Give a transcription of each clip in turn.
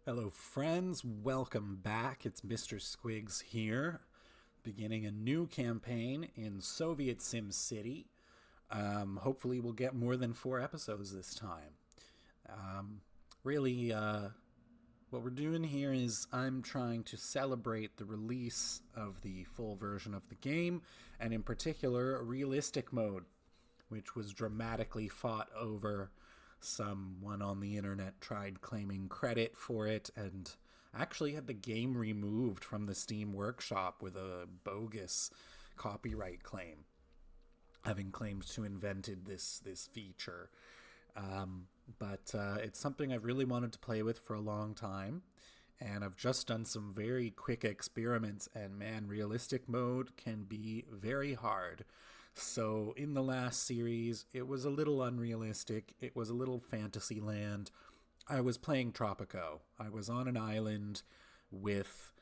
Hello, friends. Welcome back. It's Mr. Squiggs here, beginning a new campaign in Soviet SimCity. Hopefully, we'll get more than 4 episodes this time. Really, what we're doing here is I'm trying to celebrate the release of the full version of the game, and in particular, realistic mode, which was dramatically fought over. Someone on the internet tried claiming credit for it and actually had the game removed from the Steam Workshop with a bogus copyright claim, having claimed to invented this feature. But it's something I've really wanted to play with for a long time, and I've just done some very quick experiments, and man, realistic mode can be very hard. So in the last series, it was a little unrealistic. It was a little fantasy land. I was playing Tropico. I was on an island with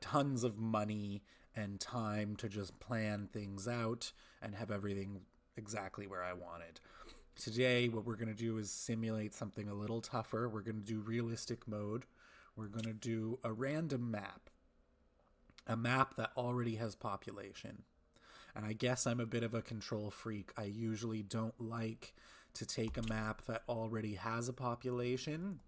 tons of money and time to just plan things out and have everything exactly where I wanted. Today, what we're going to do is simulate something a little tougher. We're going to do realistic mode. We're going to do a random map, a map that already has population. And I guess I'm a bit of a control freak. I usually don't like to take a map that already has a population,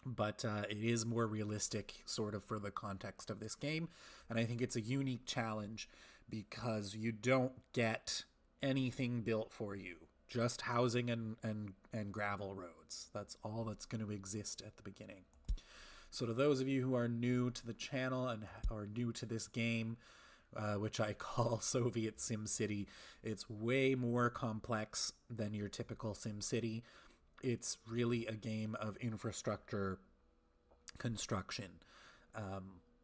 but it is more realistic sort of for the context of this game. And I think it's a unique challenge because you don't get anything built for you. Just housing and gravel roads. That's all that's going to exist at the beginning. So to those of you who are new to the channel and are new to this game, which I call Soviet SimCity, it's way more complex than your typical SimCity. It's really a game of infrastructure construction.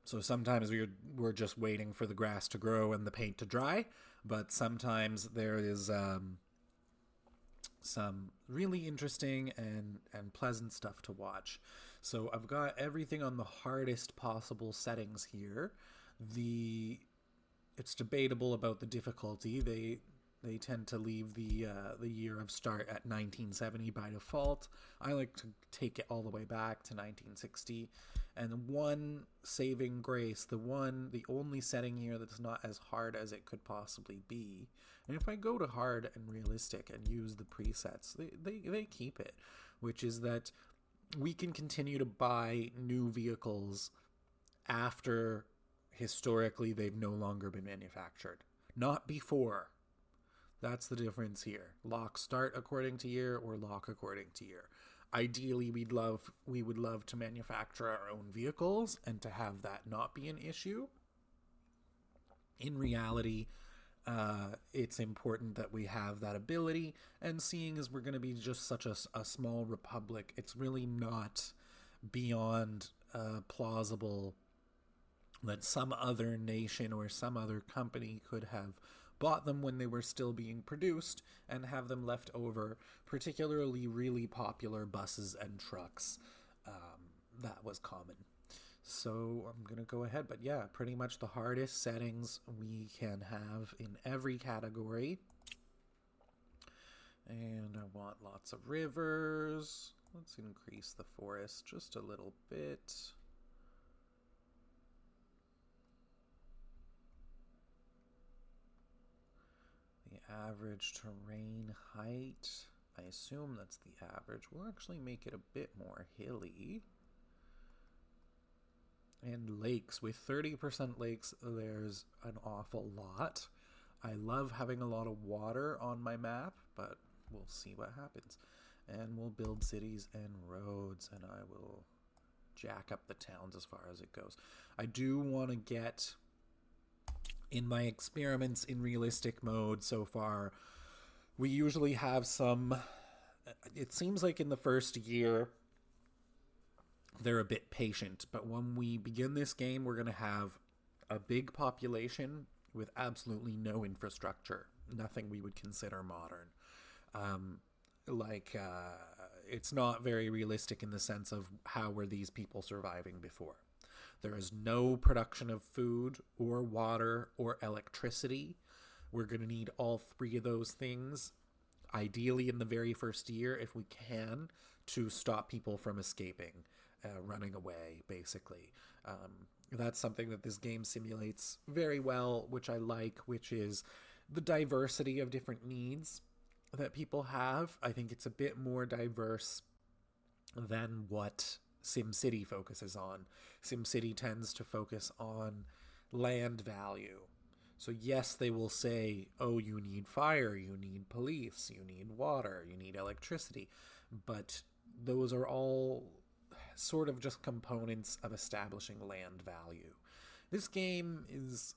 So sometimes we're just waiting for the grass to grow and the paint to dry, but sometimes there is some really interesting and pleasant stuff to watch. So I've got everything on the hardest possible settings here. It's debatable about the difficulty. They tend to leave the year of start at 1970 by default. I like to take it all the way back to 1960. And one saving grace, the only setting here that's not as hard as it could possibly be. And if I go to hard and realistic and use the presets, they keep it, which is that we can continue to buy new vehicles after historically they've no longer been manufactured. Not before. That's the difference here. Lock start according to year or lock according to year. Ideally, we would love to manufacture our own vehicles and to have that not be an issue. In reality, it's important that we have that ability, and seeing as we're going to be just such a small republic, it's really not beyond plausible that some other nation or some other company could have bought them when they were still being produced and have them left over, particularly really popular buses and trucks. That was common. So I'm going to go ahead, but yeah, pretty much the hardest settings we can have in every category. And I want lots of rivers. Let's increase the forest just a little bit. The average terrain height, I assume that's the average. We'll actually make it a bit more hilly. And lakes. With 30% lakes, there's an awful lot. I love having a lot of water on my map, but we'll see what happens. And we'll build cities and roads, and I will jack up the towns as far as it goes. I do want to get, in my experiments in realistic mode so far, we usually have some, it seems like in the first year, they're a bit patient, but when we begin this game, we're going to have a big population with absolutely no infrastructure, nothing we would consider modern. It's not very realistic in the sense of how were these people surviving before. There is no production of food or water or electricity. We're going to need all three of those things, ideally in the very first year, if we can, to stop people from escaping. running away, basically. That's something that this game simulates very well, which I like, which is the diversity of different needs that people have. I think it's a bit more diverse than what SimCity focuses on. SimCity tends to focus on land value. So yes, they will say, oh, you need fire, you need police, you need water, you need electricity. But those are all sort of just components of establishing land value. This game is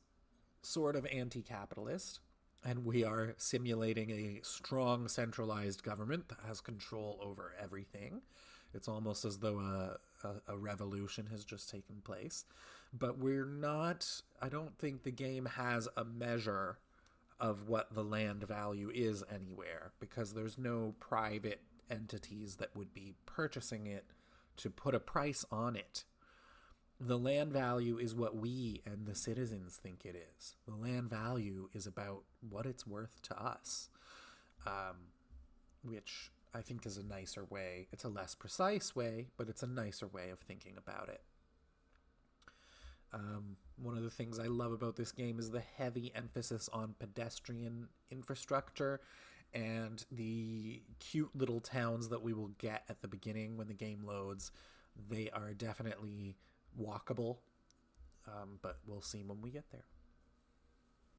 sort of anti-capitalist, and we are simulating a strong centralized government that has control over everything. It's almost as though a revolution has just taken place. But we're not, I don't think the game has a measure of what the land value is anywhere, because there's no private entities that would be purchasing it to put a price on it. The land value is what we and the citizens think it is. The land value is about what it's worth to us, which I think is a nicer way. It's a less precise way, but it's a nicer way of thinking about it. One of the things I love about this game is the heavy emphasis on pedestrian infrastructure and the cute little towns that we will get at the beginning when the game loads. They are definitely walkable, but we'll see when we get there.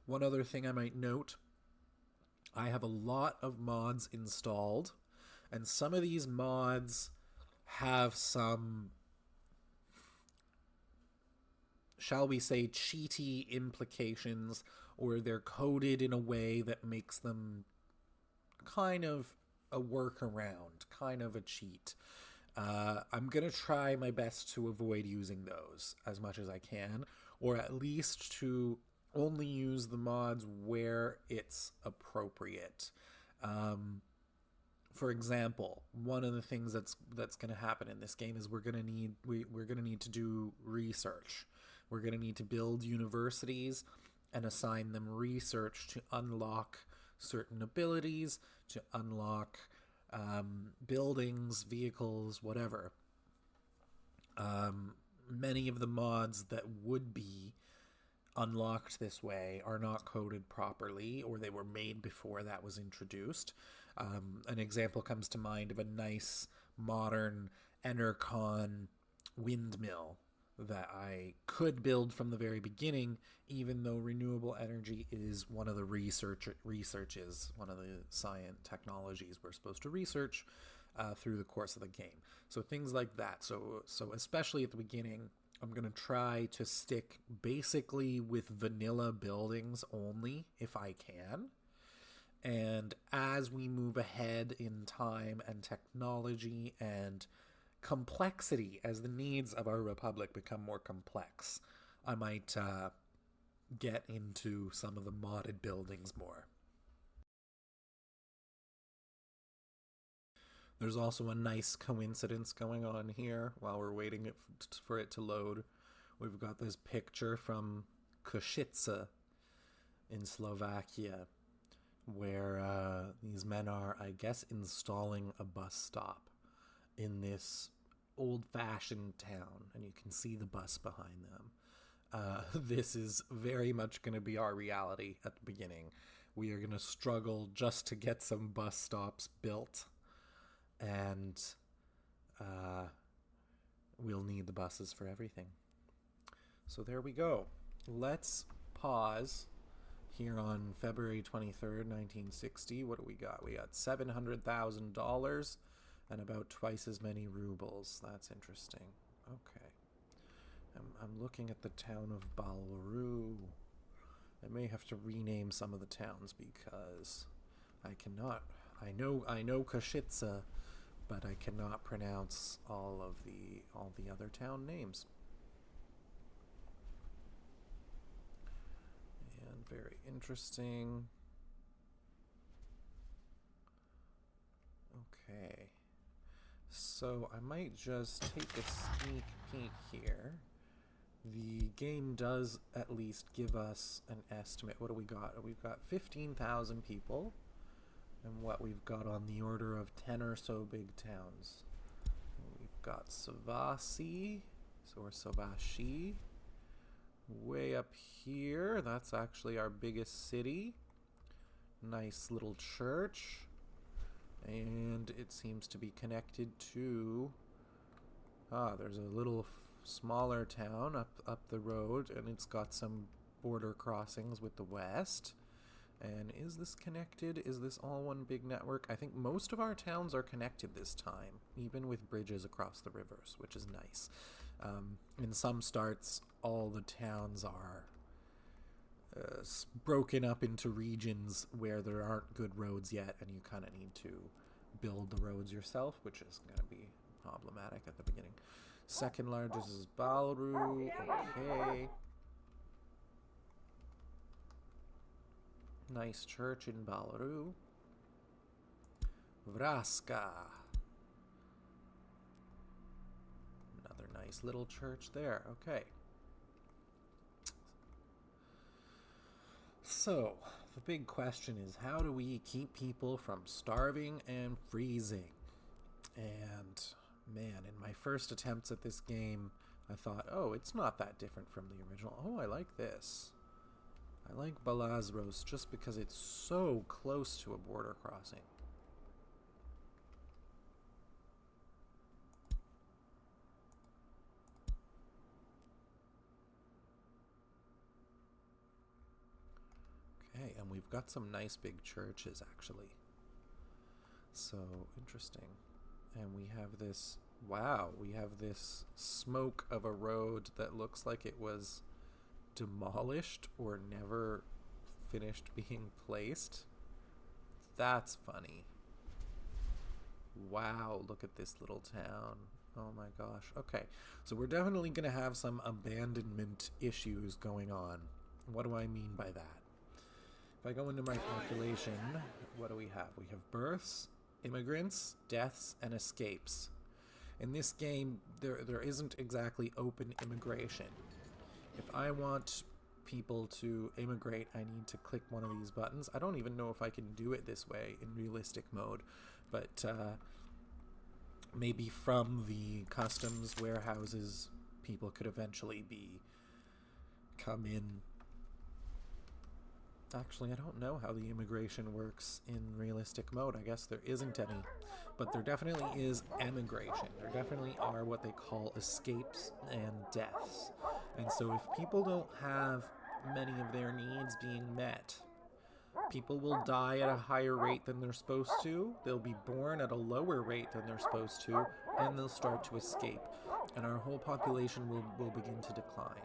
One other thing I might note, I have a lot of mods installed, and some of these mods have some, shall we say, cheaty implications, or they're coded in a way that makes them kind of a workaround, kind of a cheat. I'm going to try my best to avoid using those as much as I can, or at least to only use the mods where it's appropriate. For example, one of the things that's going to happen in this game is we're going to need to do research. We're going to need to build universities and assign them research to unlock certain abilities, to unlock buildings, vehicles, whatever. Many of the mods that would be unlocked this way are not coded properly, or they were made before that was introduced. An example comes to mind of a nice modern Enercon windmill that I could build from the very beginning, even though renewable energy is one of the researches, one of the science technologies we're supposed to research through the course of the game. So things like that. So especially at the beginning, I'm going to try to stick basically with vanilla buildings only if I can. And as we move ahead in time and technology and complexity, as the needs of our republic become more complex, I might get into some of the modded buildings more. There's also a nice coincidence going on here while we're waiting for it to load. We've got this picture from Košice in Slovakia, where these men are, I guess, installing a bus stop in this old-fashioned town, and you can see the bus behind them. This is very much going to be our reality at the beginning. We are going to struggle just to get some bus stops built, and we'll need the buses for everything. So there we go. Let's pause here on February 23rd, 1960. What do we got? We got $700,000 and about twice as many rubles. That's interesting. Okay. I'm looking at the town of Balru. I may have to rename some of the towns because I cannot. I know Košice, but I cannot pronounce all the other town names. And very interesting. Okay. So I might just take a sneak peek here. The game does at least give us an estimate. What do we got? We've got 15,000 people, and what we've got on the order of 10 or so big towns. We've got Savasi, or Savashi. Way up here, that's actually our biggest city. Nice little church. And it seems to be connected to... there's a little smaller town up the road, and it's got some border crossings with the west. And is this connected? Is this all one big network? I think most of our towns are connected this time, even with bridges across the rivers, which is nice. In some starts, all the towns are broken up into regions where there aren't good roads yet, and you kind of need to build the roads yourself, which is going to be problematic at the beginning. Second largest is Balru. Okay. Nice church in Balru. Vraska. Another nice little church there. Okay. So, the big question is, how do we keep people from starving and freezing? And, man, in my first attempts at this game, I thought, oh, it's not that different from the original. Oh, I like this. I like Balazros just because it's so close to a border crossing. Okay, and we've got some nice big churches, actually. So, interesting. And we have this, wow, we have this smoke of a road that looks like it was demolished or never finished being placed. That's funny. Wow, look at this little town. Oh my gosh. Okay, so we're definitely going to have some abandonment issues going on. What do I mean by that? If I go into my population, what do we have? We have births, immigrants, deaths, and escapes. In this game, there isn't exactly open immigration. If I want people to immigrate, I need to click one of these buttons. I don't even know if I can do it this way in realistic mode, but maybe from the customs warehouses, people could eventually come in. Actually, I don't know how the immigration works in realistic mode. I guess there isn't any, but there definitely is emigration. There definitely are what they call escapes and deaths. And so if people don't have many of their needs being met, people will die at a higher rate than they're supposed to, they'll be born at a lower rate than they're supposed to, and they'll start to escape. And our whole population will begin to decline.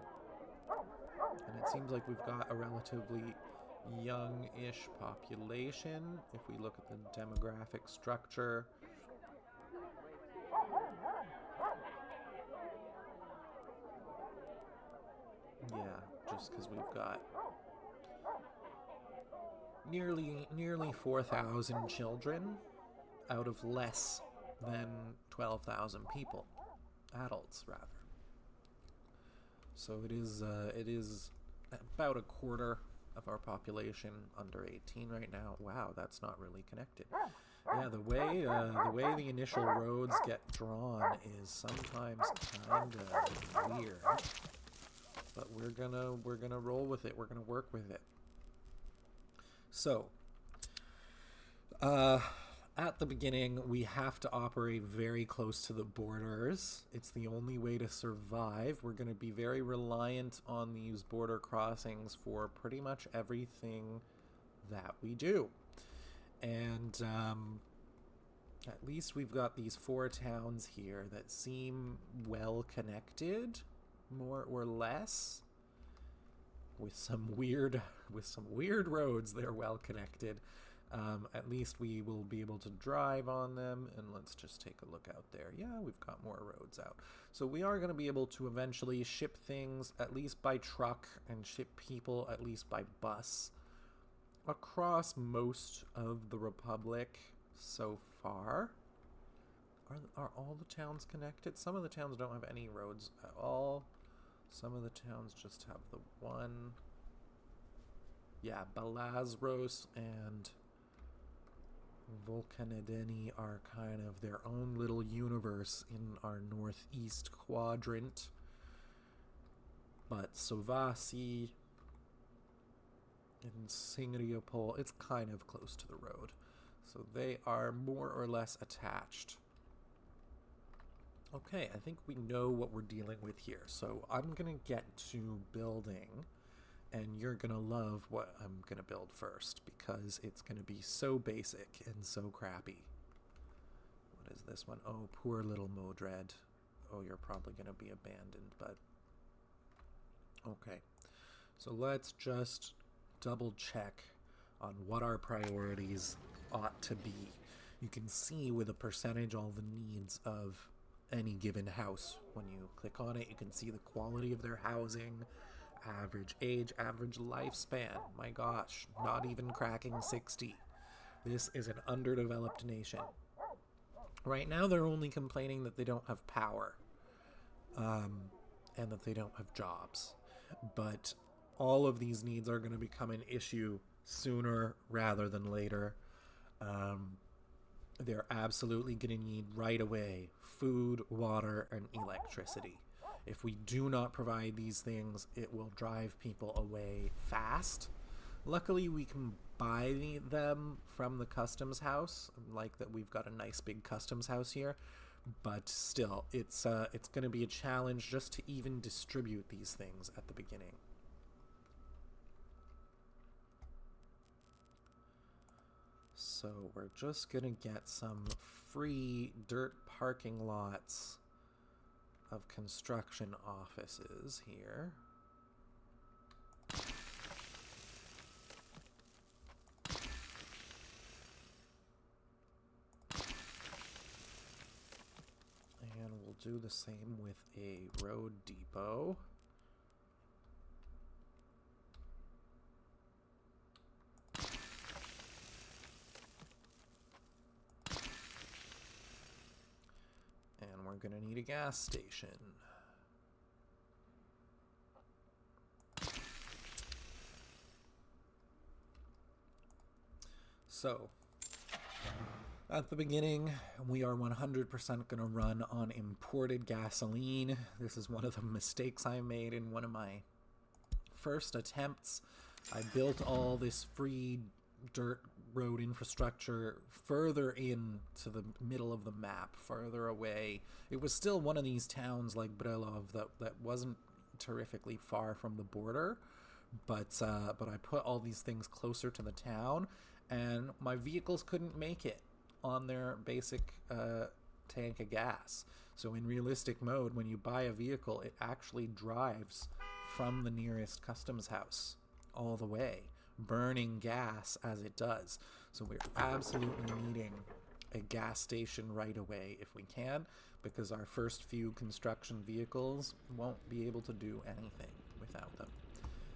And it seems like we've got a relatively young-ish population if we look at the demographic structure. Yeah, just because we've got nearly 4,000 children out of less than 12,000 people, adults rather. So it is about a quarter of our population under 18 right now. Wow, that's not really connected. Yeah, the way the initial roads get drawn is sometimes kind of weird. But we're gonna roll with it. We're gonna work with it. So, at the beginning, we have to operate very close to the borders. It's the only way to survive. We're going to be very reliant on these border crossings for pretty much everything that we do. And at least we've got these 4 towns here that seem well connected, more or less. With some weird roads, they're well connected. At least we will be able to drive on them, and let's just take a look out there. Yeah, we've got more roads out. So we are going to be able to eventually ship things, at least by truck, and ship people, at least by bus, across most of the Republic so far. Are all the towns connected? Some of the towns don't have any roads at all. Some of the towns just have the one. Yeah, Balazros and Vulcanideni are kind of their own little universe in our northeast quadrant. But Sovasi and Singriopol, it's kind of close to the road. So they are more or less attached. Okay, I think we know what we're dealing with here. So I'm going to get to building, and you're going to love what I'm going to build first, because it's going to be so basic and so crappy. What is this one? Oh, poor little Modred. Oh, you're probably going to be abandoned, but... Okay. So let's just double check on what our priorities ought to be. You can see with a percentage all the needs of any given house. When you click on it, you can see the quality of their housing, average age, average lifespan. My gosh, not even cracking 60. This is an underdeveloped nation. Right now, they're only complaining that they don't have power, and that they don't have jobs. But all of these needs are going to become an issue sooner rather than later. They're absolutely going to need right away food, water, and electricity. If we do not provide these things, it will drive people away fast. Luckily, we can buy them from the customs house. Like that, we've got a nice big customs house here. But still, it's going to be a challenge just to even distribute these things at the beginning. So we're just going to get some free dirt parking lots of construction offices here. And we'll do the same with a road depot. And we're going to need a gas station. So, at the beginning, we are 100% going to run on imported gasoline. This is one of the mistakes I made in one of my first attempts. I built all this free dirt road infrastructure further into the middle of the map, further away. It was still one of these towns like Brelov that wasn't terrifically far from the border, but I put all these things closer to the town, and my vehicles couldn't make it on their basic tank of gas. So in realistic mode, when you buy a vehicle, it actually drives from the nearest customs house all the way, burning gas as it does. So we're absolutely needing a gas station right away if we can, because our first few construction vehicles won't be able to do anything without them.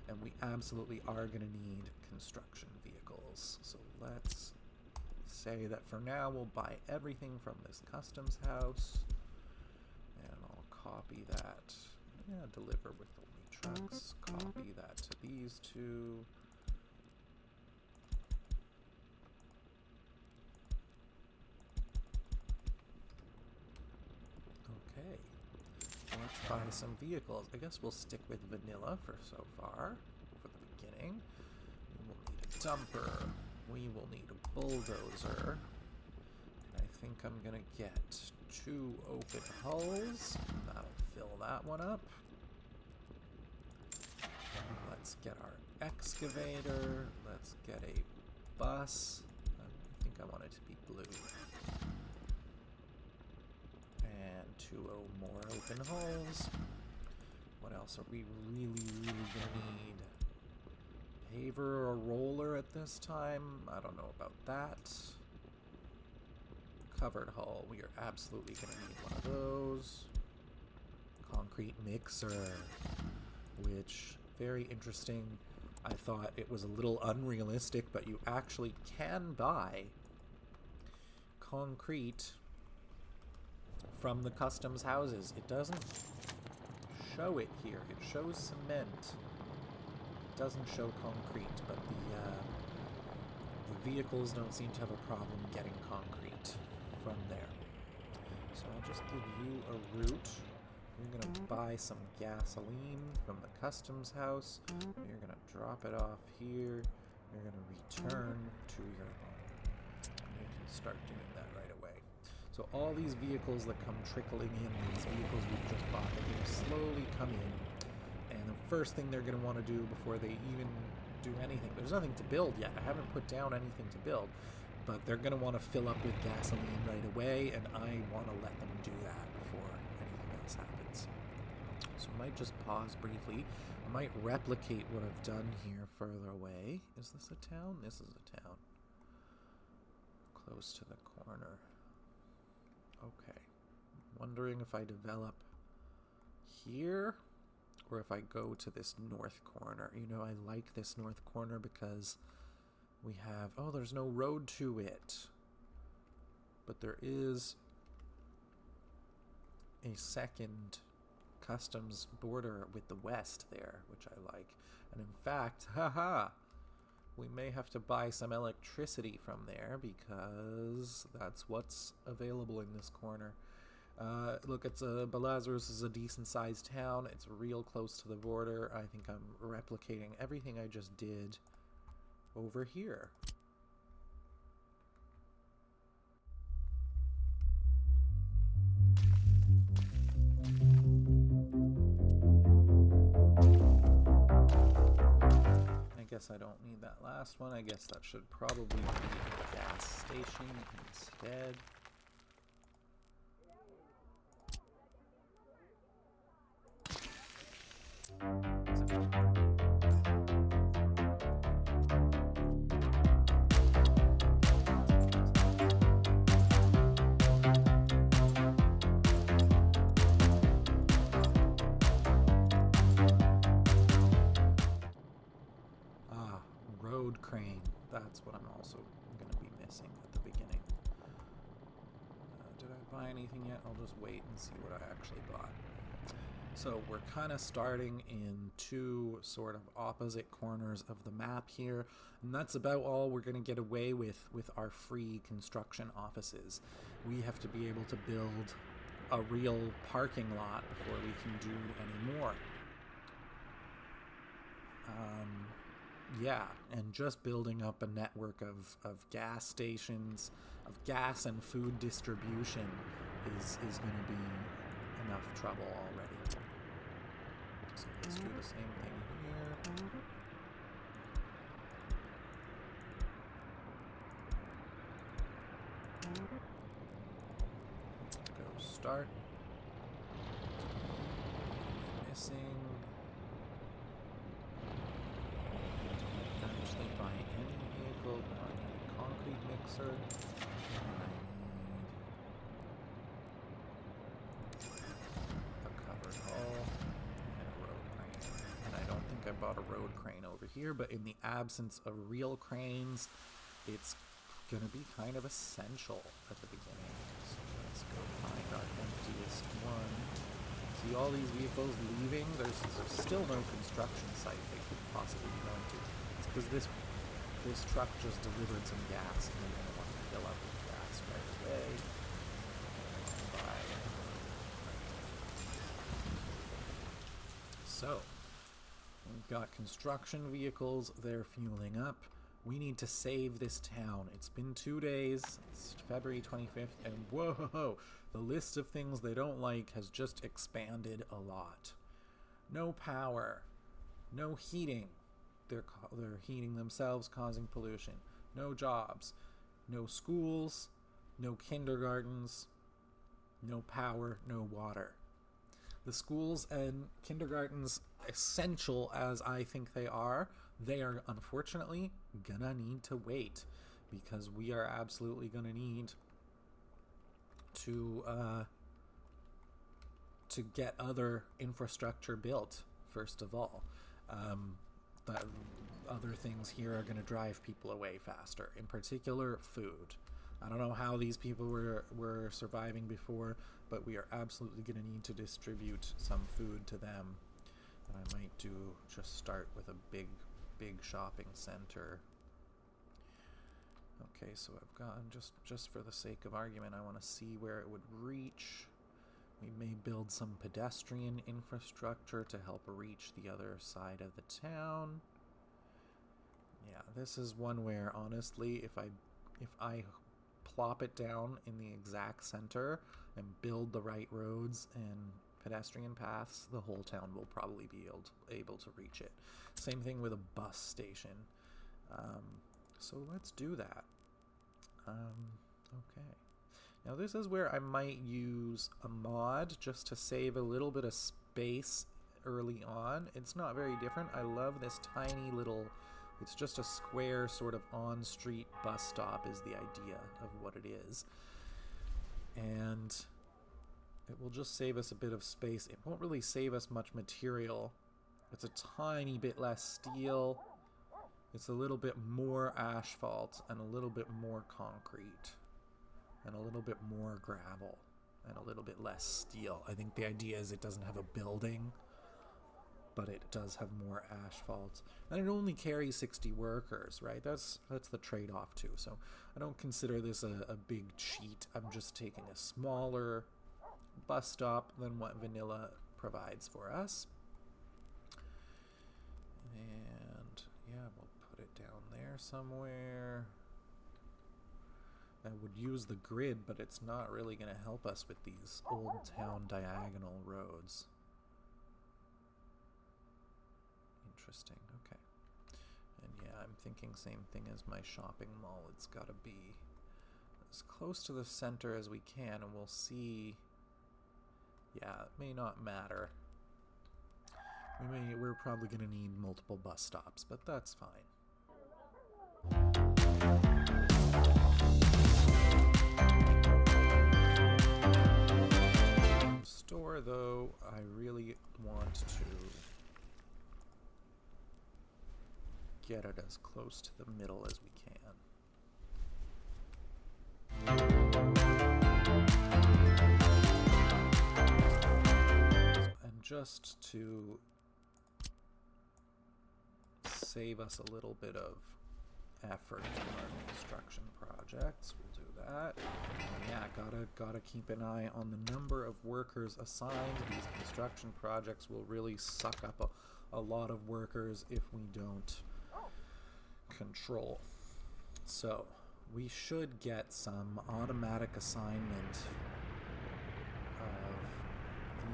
And we absolutely are going to need construction vehicles. So let's say that for now we'll buy everything from this customs house, and I'll copy that. Yeah, deliver with only trucks. Copy that to these two. Okay, let's buy some vehicles. I guess we'll stick with vanilla for so far, for the beginning. We will need a dumper. We will need a bulldozer. And I think I'm gonna get 2 open hulls. That'll fill that one up. Let's get our excavator. Let's get a bus. I think I want it to be blue. And 2 more open hulls. What else are we really gonna need? Paver or roller at this time? I don't know about that. Covered hull. We are absolutely going to need one of those. Concrete mixer, which, very interesting. I thought it was a little unrealistic, but you actually can buy concrete from the customs houses. It doesn't show it here. It shows cement. Doesn't show concrete, but the vehicles don't seem to have a problem getting concrete from there. So I'll just give you a route. You're going to buy some gasoline from the customs house. You're going to drop it off here. You're going to return to your home. And you can start doing that right away. So all these vehicles that come trickling in, these vehicles we've just bought, they're going to slowly come in. And the first thing they're going to want to do before they even do anything, there's nothing to build yet. I haven't put down anything to build. But they're going to want to fill up with gasoline right away, and I want to let them do that before anything else happens. So I might just pause briefly. I might replicate what I've done here further away. Is this a town? This is a town. Close to the corner. Okay. Wondering if I develop here, or if I go to this north corner. You know, I like this north corner because we have, oh, there's no road to it. But there is a second customs border with the west there, which I like. And in fact, haha, we may have to buy some electricity from there because that's what's available in this corner. Look, Belazarus is a decent sized town. It's real close to the border. I think I'm replicating everything I just did over here. I guess I don't need that last one. I guess that should probably be a gas station instead. Road crane. That's what I'm also going to be missing at the beginning. Did I buy anything yet? I'll just wait and see what I actually bought. So we're kind of starting in two sort of opposite corners of the map here, and that's about all we're going to get away with our free construction offices. We have to be able to build a real parking lot before we can do any more. Yeah, and just building up a network of gas stations, of gas and food distribution is going to be enough trouble already. So let's do the same thing here. Go start. Missing. Buy any vehicle, I need a concrete mixer, and I need a covered hull and a road crane. And I don't think I bought a road crane over here, but in the absence of real cranes, it's going to be kind of essential at the beginning. So let's go find our emptiest one. See all these vehicles leaving? There's still no construction site they could possibly be going to. Because this truck just delivered some gas, and they're going to want to fill up with gas right away. So, we've got construction vehicles, they're fueling up. We need to save this town. It's been 2 days, it's February 25th, and whoa, the list of things they don't like has just expanded a lot. No power, no heating. They're heating themselves, causing pollution. No jobs, no schools, no kindergartens, no power, no water. The schools and kindergartens, essential as I think they are unfortunately gonna need to wait, because we are absolutely gonna need to get other infrastructure built, first of all. But other things here are going to drive people away faster. In particular, food. I don't know how these people were surviving before, but we are absolutely going to need to distribute some food to them. And I might just start with a big shopping center Okay, so I've gone, just for the sake of argument, I want to see where it would reach. We may build some pedestrian infrastructure to help reach the other side of the town. Yeah, this is one where, honestly, if I plop it down in the exact center and build the right roads and pedestrian paths, the whole town will probably be able to reach it. Same thing with a bus station. So let's do that. Okay. Now this is where I might use a mod just to save a little bit of space early on. It's not very different. I love this tiny little, it's just a square sort of on-street bus stop is the idea of what it is. And it will just save us a bit of space. It won't really save us much material. It's a tiny bit less steel. It's a little bit more asphalt and a little bit more concrete and a little bit more gravel and a little bit less steel. I think the idea is it doesn't have a building, but it does have more asphalt. And it only carries 60 workers, right? That's the trade-off too. So I don't consider this a big cheat. I'm just taking a smaller bus stop than what vanilla provides for us. And yeah, we'll put it down there somewhere. I would use the grid, but it's not really going to help us with these old town diagonal roads. Interesting, okay. And yeah, I'm thinking same thing as my shopping mall. It's got to be as close to the center as we can, and we'll see. Yeah, it may not matter. We're probably going to need multiple bus stops, but that's fine. Store, though, I really want to get it as close to the middle as we can. And just to save us a little bit of effort in our construction projects, we'll do that. And yeah, gotta keep an eye on the number of workers assigned. These construction projects will really suck up a lot of workers if we don't control. So we should get some automatic assignment of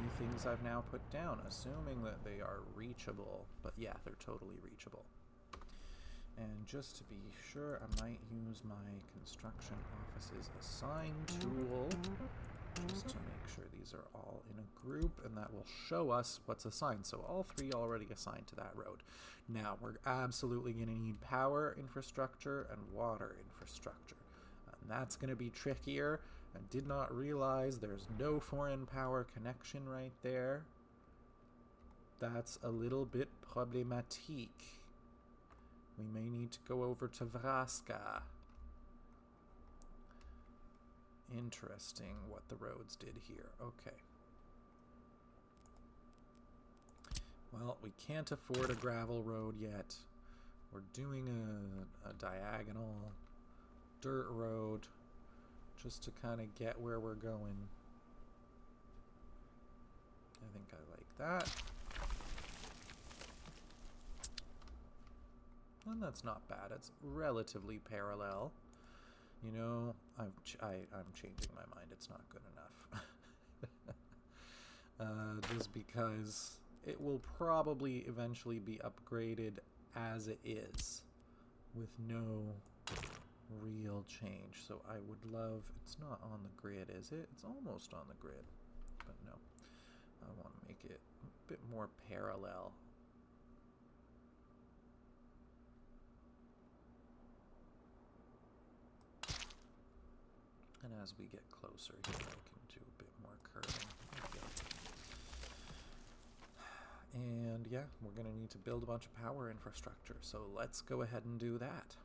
the things I've now put down, assuming that they are reachable. But yeah, they're totally reachable. And just to be sure, I might use my construction office's assign tool just to make sure these are all in a group, and that will show us what's assigned. So all three already assigned to that road. Now we're absolutely going to need power infrastructure and water infrastructure. And that's going to be trickier. I did not realize there's no foreign power connection right there. That's a little bit problematique. We may need to go over to Vraska. Interesting what the roads did here. Okay. Well, we can't afford a gravel road yet. We're doing a diagonal dirt road just to kind of get where we're going. I think I like that. And that's not bad. It's relatively parallel. You know, I'm changing my mind. It's not good enough. Just because it will probably eventually be upgraded as it is, with no real change. So I would love, it's not on the grid, is it? It's almost on the grid, but no. I want to make it a bit more parallel. And as we get closer here, I can do a bit more curving. And yeah, we're going to need to build a bunch of power infrastructure. So let's go ahead and do that.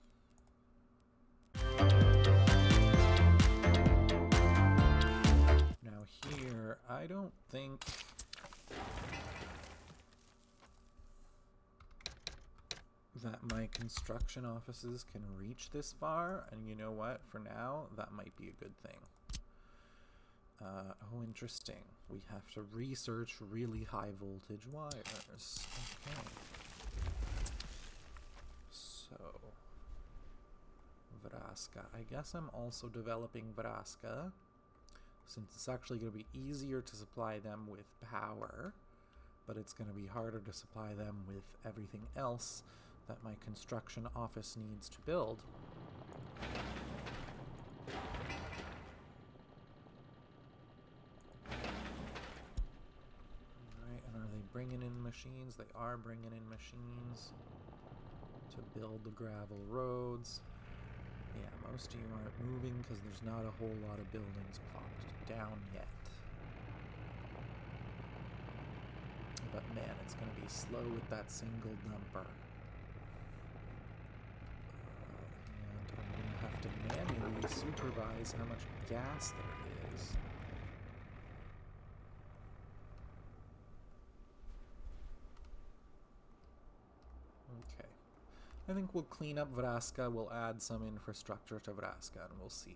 Now here, I don't think... that my construction offices can reach this far, and you know what? For now, that might be a good thing. Oh, interesting. We have to research really high voltage wires. Okay. So, Vraska. I guess I'm also developing Vraska, since it's actually going to be easier to supply them with power, but it's going to be harder to supply them with everything else that my construction office needs to build. Alright, and are they bringing in machines? They are bringing in machines to build the gravel roads. Yeah, most of you aren't moving because there's not a whole lot of buildings plopped down yet. But man, it's going to be slow with that single dumper. And I'm going to have to manually supervise how much gas there is. Okay. I think we'll clean up Vraska, we'll add some infrastructure to Vraska, and we'll see.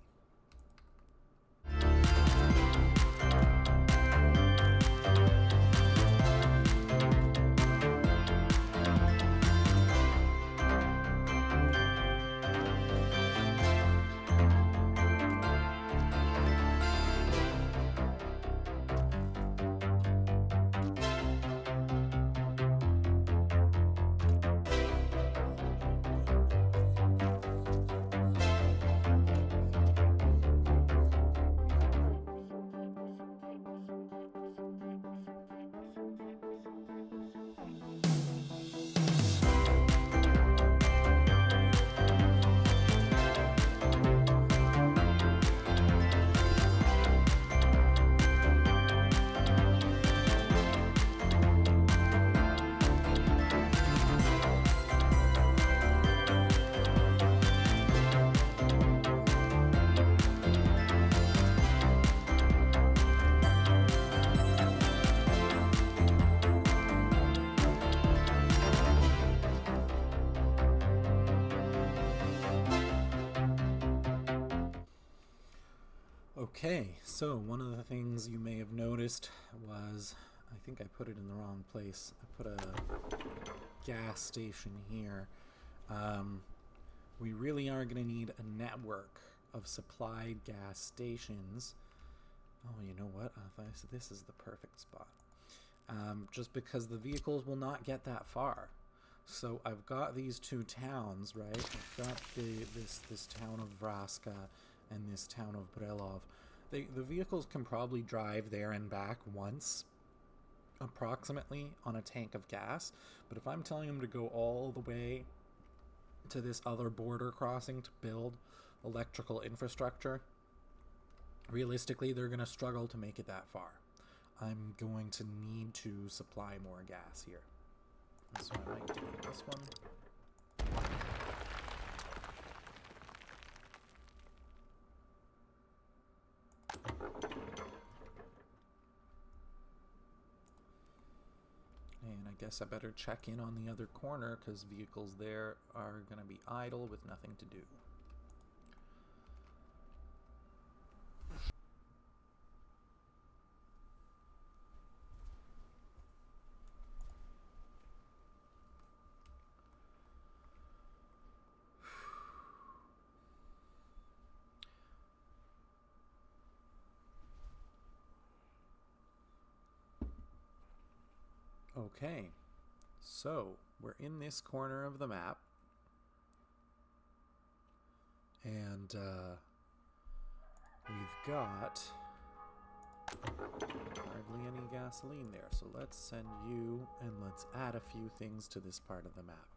Okay, so one of the things you may have noticed was, I think I put it in the wrong place. I put a gas station here. We really are going to need a network of supplied gas stations. Oh, you know what? This is the perfect spot. Just because the vehicles will not get that far. So I've got these two towns, right? I've got this town of Vraska and this town of Brelov. The vehicles can probably drive there and back once, approximately, on a tank of gas. But if I'm telling them to go all the way to this other border crossing to build electrical infrastructure, realistically, they're going to struggle to make it that far. I'm going to need to supply more gas here. So I might delete this one. And I guess I better check in on the other corner because vehicles there are going to be idle with nothing to do. Okay, so we're in this corner of the map, and we've got hardly any gasoline there, so let's send you and let's add a few things to this part of the map.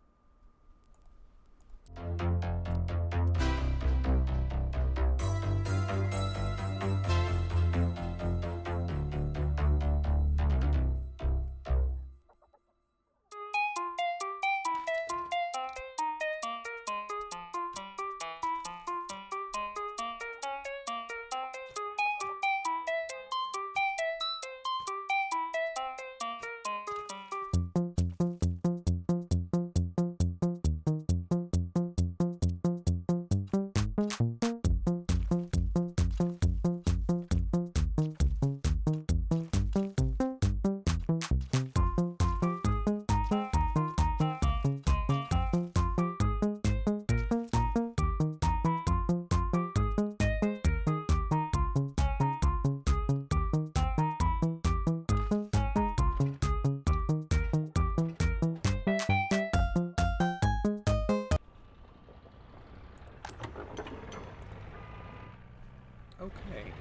Okay,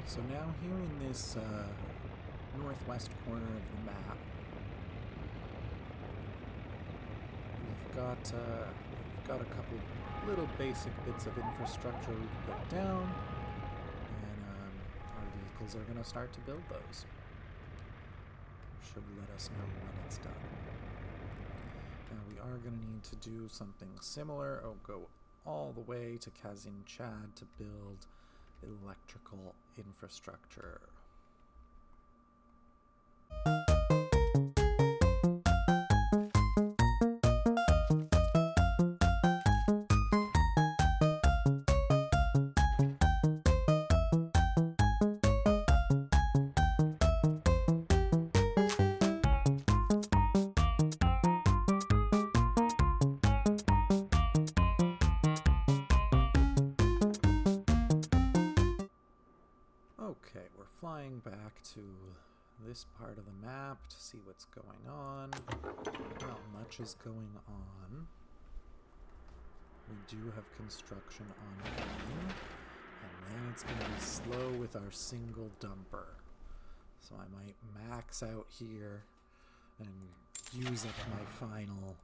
so now here in this northwest corner of the map, we've got a couple little basic bits of infrastructure we've put down, and our vehicles are going to start to build those. Should let us know when it's done. Now we are going to need to do something similar. Go all the way to Kazin Chad to build electrical infrastructure. Okay, we're flying back to this part of the map to see what's going on. Not much is going on. We do have construction ongoing, and then it's going to be slow with our single dumper. So I might max out here and use up my final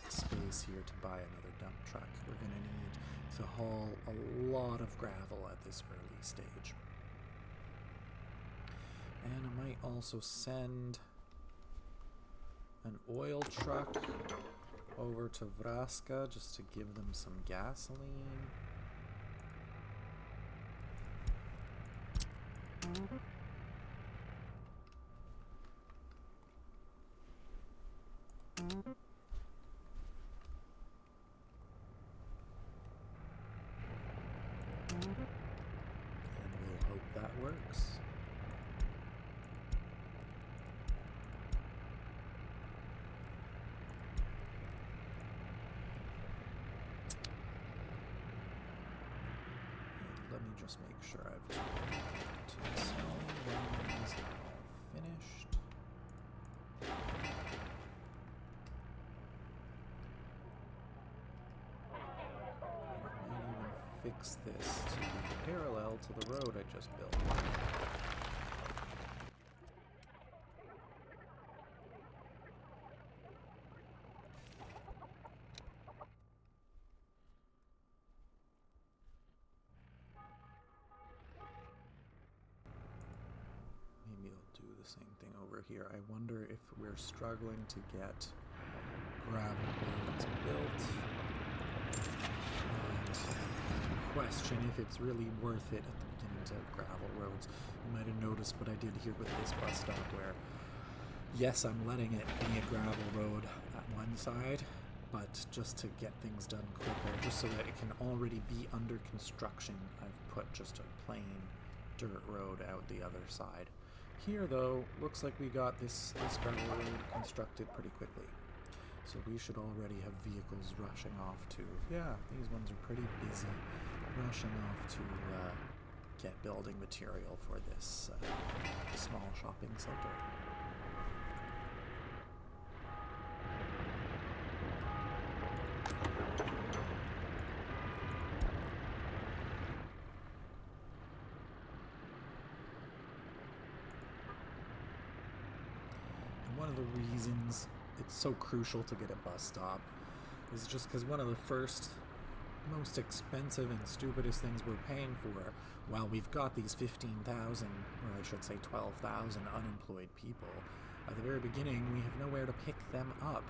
space here to buy another dump truck. We're going to need to haul a lot of gravel at this early stage. And I might also send an oil truck over to Vraska just to give them some gasoline. And we'll hope that works. Let me just make sure I've to sell ones all finished. I might even fix this to be parallel to the road I just built. Maybe I'll do the same thing over here. I wonder if we're struggling to get gravel roads built. And question if it's really worth it at the beginning to have gravel roads. You might have noticed what I did here with this bus stop where, yes, I'm letting it be a gravel road at one side, but just to get things done quicker, just so that it can already be under construction, I've put just a plain dirt road out the other side. Here, though, looks like we got this gravel road constructed pretty quickly. So we should already have vehicles rushing off to, yeah, these ones are pretty busy, rushing off to get building material for this small shopping center. One of the reasons it's so crucial to get a bus stop is just because one of the first most expensive and stupidest things we're paying for, while we've got these 15,000, or I should say 12,000 unemployed people, at the very beginning we have nowhere to pick them up.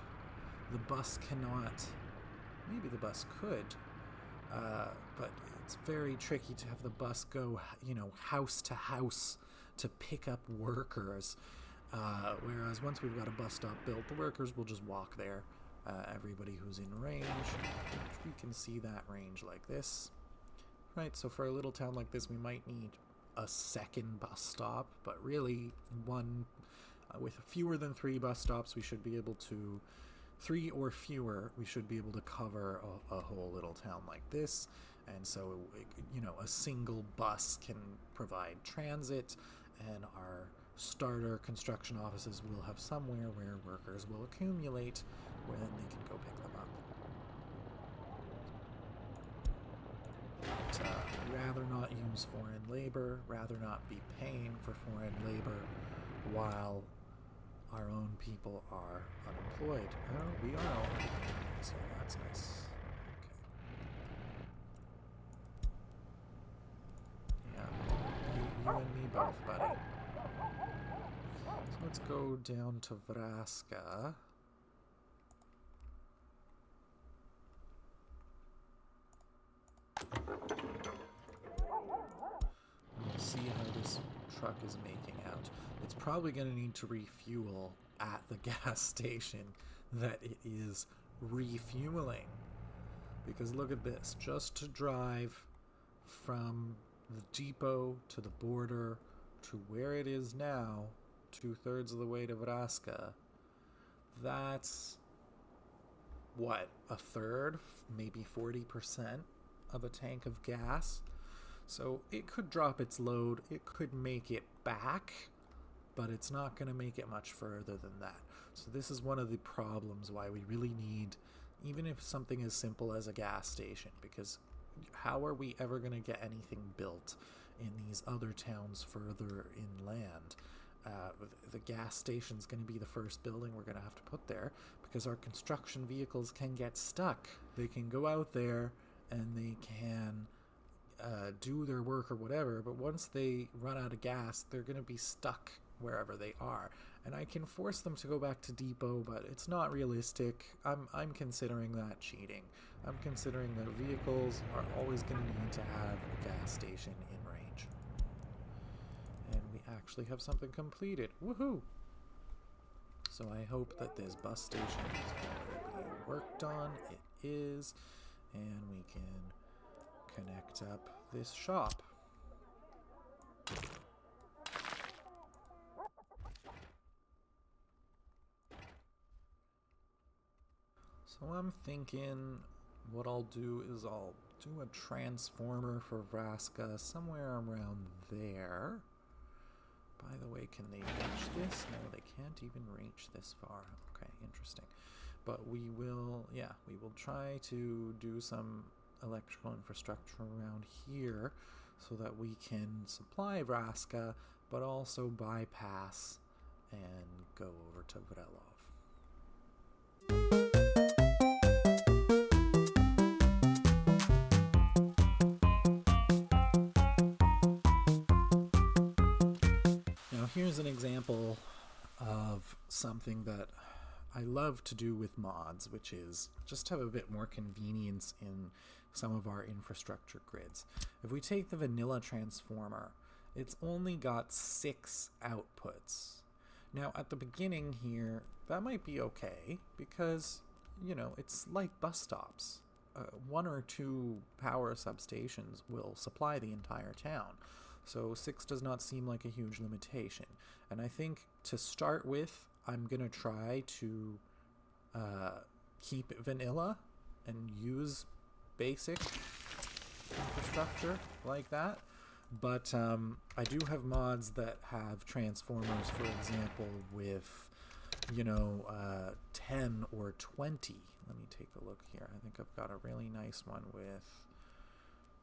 The bus cannot, maybe the bus could, but it's very tricky to have the bus go, house to house to pick up workers. Whereas once we've got a bus stop built, the workers will just walk there. Everybody who's in range, we can see that range like this. right? So for a little town like this, we might need a second bus stop, but really one with fewer than 3 bus stops, we should be able to 3 or fewer, we should be able to cover a whole little town like this. And so, you know, a single bus can provide transit, and our starter construction offices will have somewhere where workers will accumulate, where then they can go pick them up. But rather not use foreign labor, rather not be paying for foreign labor while our own people are unemployed. Oh, we are all unemployed, so that's nice. Okay. Yeah, you and me both, buddy. So let's go down to Vraska. See how this truck is making out. It's probably going to need to refuel at the gas station that it is refueling. Because look at this, just to drive from the depot to the border to where it is now, 2/3 of the way to Vraska, that's what, a third, maybe 40% of a tank of gas. So it could drop its load, it could make it back, but it's not going to make it much further than that. So this is one of the problems why we really need, even if something as simple as a gas station, because how are we ever going to get anything built in these other towns further inland? The gas station's going to be the first building we're going to have to put there, because our construction vehicles can get stuck. They can go out there and they can do their work or whatever, but once they run out of gas, they're going to be stuck wherever they are. And I can force them to go back to depot, but it's not realistic. I'm considering that cheating. I'm considering that vehicles are always going to need to have a gas station in range. And we actually have something completed. Woohoo! So I hope that this bus station is already being worked on. It is. And we can connect up this shop. So I'm thinking what I'll do is I'll do a transformer for Vraska somewhere around there. By the way, can they reach this? No, they can't even reach this far. Okay, interesting. But we will try to do some electrical infrastructure around here so that we can supply Vraska, but also bypass and go over to Vrelov. Now here's an example of something that I love to do with mods, which is just have a bit more convenience in some of our infrastructure grids. If we take the vanilla transformer, it's only got 6 outputs. Now at the beginning here, that might be okay because, you know, it's like bus stops. 1 or 2 power substations will supply the entire town. So 6 does not seem like a huge limitation. And I think to start with, I'm going to try to keep it vanilla and use basic infrastructure like that. But I do have mods that have transformers, for example, with, you know, 10 or 20. Let me take a look here. I think I've got a really nice one with,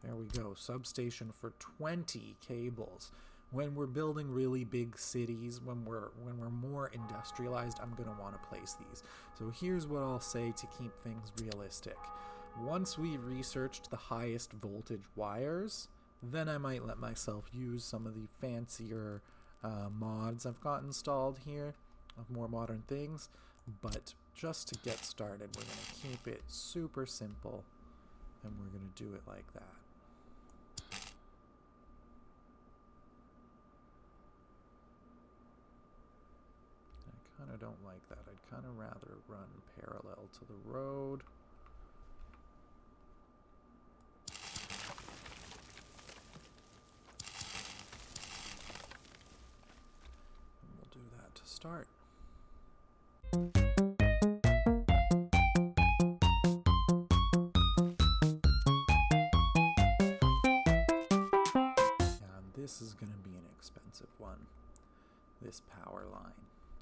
there we go, substation for 20 cables. When we're building really big cities, when we're more industrialized, I'm going to want to place these. So here's what I'll say to keep things realistic. Once we've researched the highest voltage wires, then I might let myself use some of the fancier mods I've got installed here of more modern things. But just to get started, we're going to keep it super simple, and we're going to do it like that. I kind of don't like that. I'd kind of rather run parallel to the road. that to start. And this is going to be an expensive one. This power line.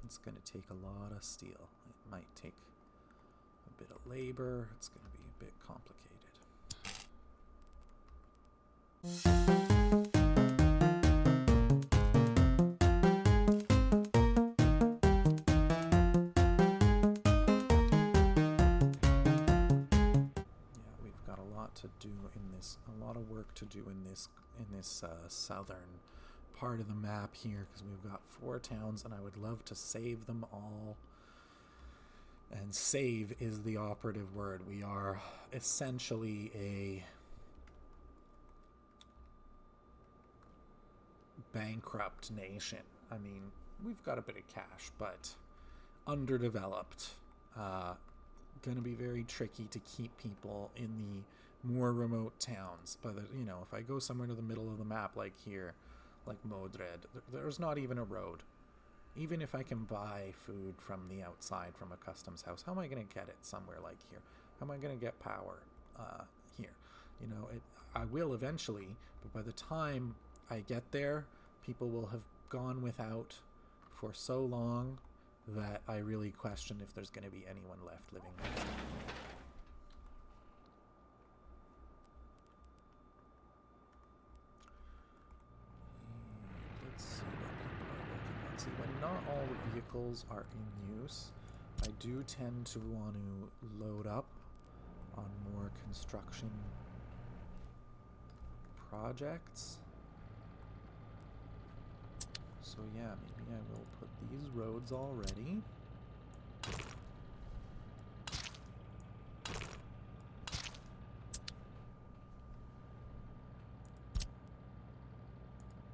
It's going to take a lot of steel. It might take a bit of labor. It's going to be a bit complicated. To do in this, a lot of work to do in this southern part of the map here, because we've got 4 towns and I would love to save them all. And save is the operative word. We are essentially a bankrupt nation. I mean, we've got a bit of cash, but underdeveloped. Going to be very tricky to keep people in the more remote towns. But if I go somewhere to the middle of the map like here, like Modred, there's not even a road. Even if I can buy food from the outside from a customs house, how am I going to get it somewhere like here? How am I going to get power here? I will eventually, but by the time I get there, people will have gone without for so long that I really question if there's going to be anyone left living next to me. Let's see what people are working on. See, when not all the vehicles are in use, I do tend to want to load up on more construction projects. So yeah, maybe I will put these roads already.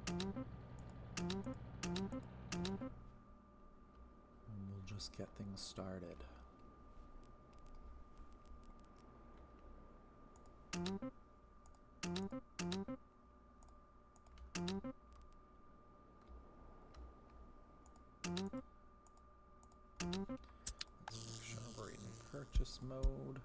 And we'll just get things started. Let's make sure we're in purchase mode.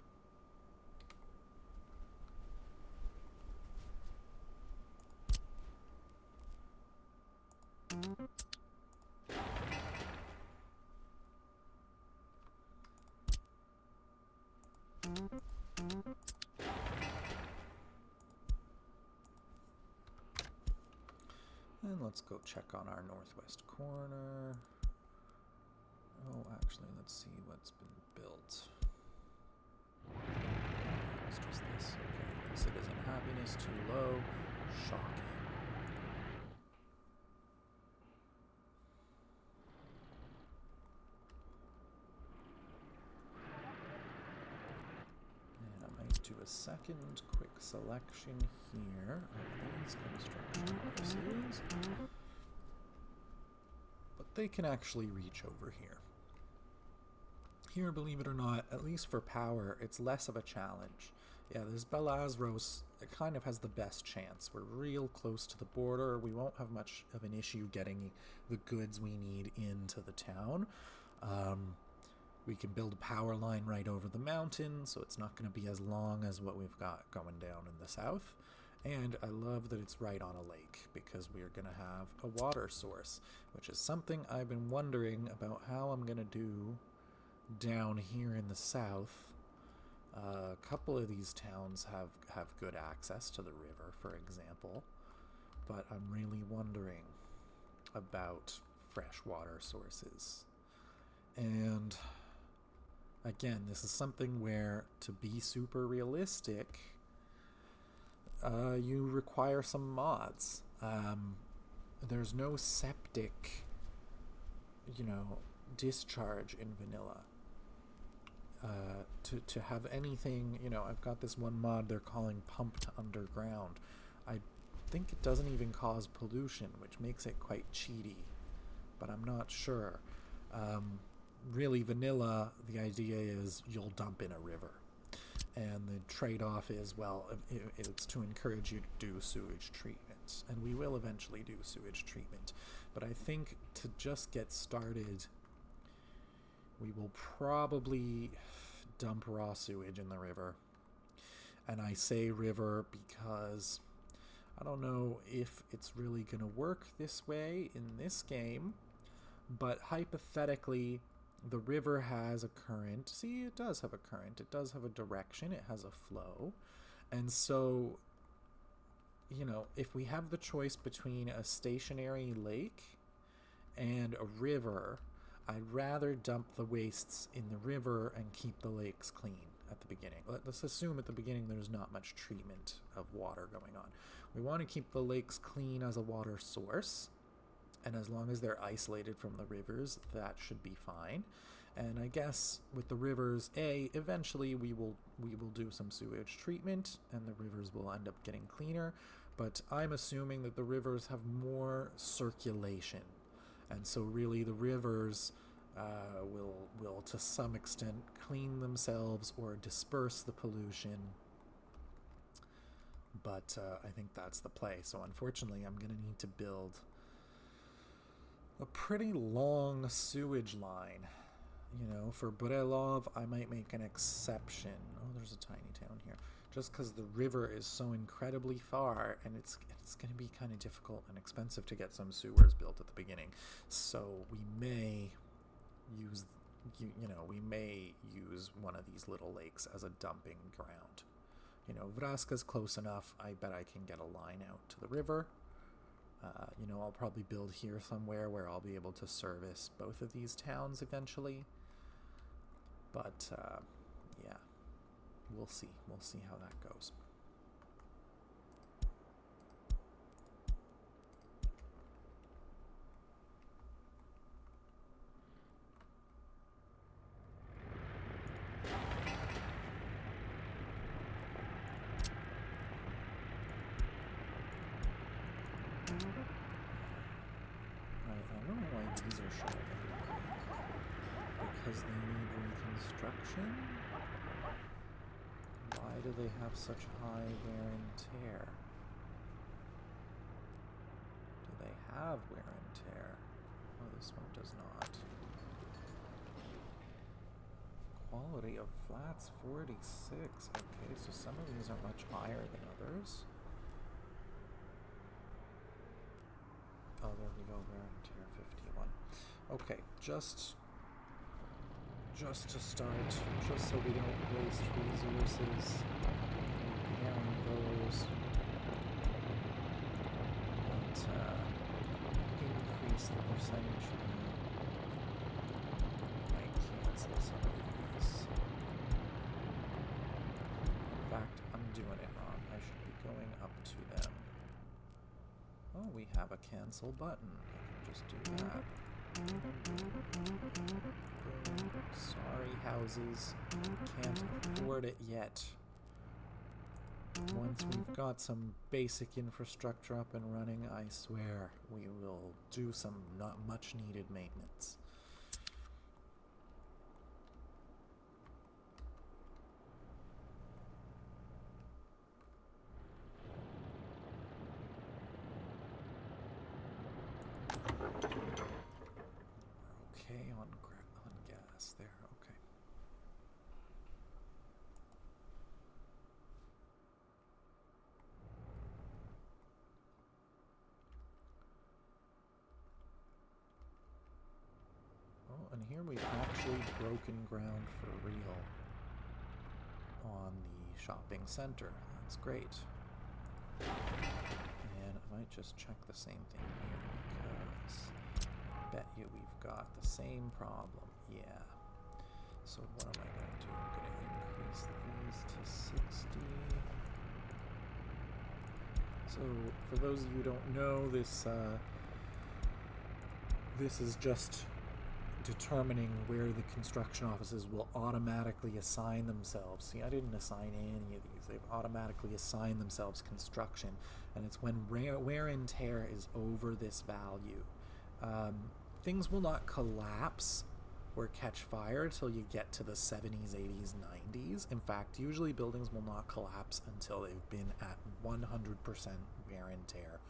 And let's go check on our northwest corner. Oh, actually, let's see what's been built. It's just this. Okay. Citizen happiness too low. Shocking. And I might do a second quick selection here of these construction offices. But they can actually reach over here. Here, believe it or not, at least for power, it's less of a challenge. Yeah, this Belazros, it kind of has the best chance. We're real close to the border. We won't have much of an issue getting the goods we need into the town. We can build a power line right over the mountain, so it's not going to be as long as what we've got going down in the south. And I love that it's right on a lake, because we're going to have a water source, which is something I've been wondering about how I'm going to do down here in the south. A couple of these towns have good access to the river, for example, but I'm really wondering about fresh water sources. And again, this is something where, to be super realistic, you require some mods. There's no septic, discharge in vanilla. To have anything, I've got this one mod they're calling pumped underground. I think it doesn't even cause pollution, which makes it quite cheaty, but I'm not sure. Really, vanilla, the idea is you'll dump in a river. And the trade-off is, well, it's to encourage you to do sewage treatment. treatment, and we will eventually do sewage treatment. But I think to just get started, we will probably dump raw sewage in the river. And I say river because I don't know if it's really going to work this way in this game, but hypothetically, the river has a current. See, it does have a current. It does have a direction. It has a flow. And so, you know, if we have the choice between a stationary lake and a river, I'd rather dump the wastes in the river and keep the lakes clean at the beginning. Let's assume at the beginning there's not much treatment of water going on. We want to keep the lakes clean as a water source, and as long as they're isolated from the rivers, that should be fine. And I guess with the rivers, eventually we will do some sewage treatment, and the rivers will end up getting cleaner. But I'm assuming that the rivers have more circulation, and so really the rivers will to some extent clean themselves or disperse the pollution. But I think that's the play. So unfortunately, I'm going to need to build a pretty long sewage line. You know, for Brelov, I might make an exception. Oh, there's a tiny town here. Just because the river is so incredibly far, and it's going to be kind of difficult and expensive to get some sewers built at the beginning. So we may use, we may use one of these little lakes as a dumping ground. You know, Vraska's close enough. I bet I can get a line out to the river. I'll probably build here somewhere where I'll be able to service both of these towns eventually. But, yeah, we'll see. We'll see how that goes. Because they need reconstruction? Why do they have such high wear and tear? Do they have wear and tear? Oh, this one does not. Quality of flats 46. Okay, so some of these are much higher than others. Oh, there we go, wear and tear 51. Okay, just to start, just so we don't waste resources repairing those, but increase the percentage. I might cancel some of these. In fact, I'm doing it wrong. I should be going up to them. Oh, we have a cancel button. I can just do that. Sorry, houses. Can't afford it yet. Once we've got some basic infrastructure up and running, I swear we will do some not much needed maintenance. On gas there, okay. Oh, and here we've actually broken ground for real on the shopping center. That's great. And I might just check the same thing here because bet you we've got the same problem. Yeah. So what am I going to do? I'm going to increase these to 60. So for those of you who don't know, this is just determining where the construction offices will automatically assign themselves. See, I didn't assign any of these. They've automatically assigned themselves construction, and it's when wear and tear is over this value. Things will not collapse or catch fire until you get to the 70s, 80s, 90s. In fact, usually buildings will not collapse until they've been at 100% wear and tear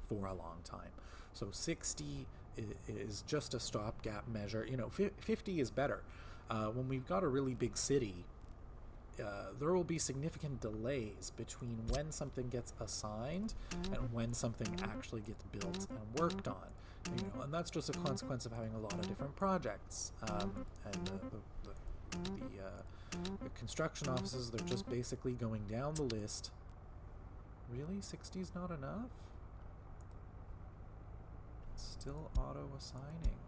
for a long time. So 60 is just a stopgap measure. 50 is better. When we've got a really big city, there will be significant delays between when something gets assigned and when something actually gets built and worked on. And that's just a consequence of having a lot of different projects. And the construction offices, they're just basically going down the list. Really? 60 is not enough? It's still auto-assigning.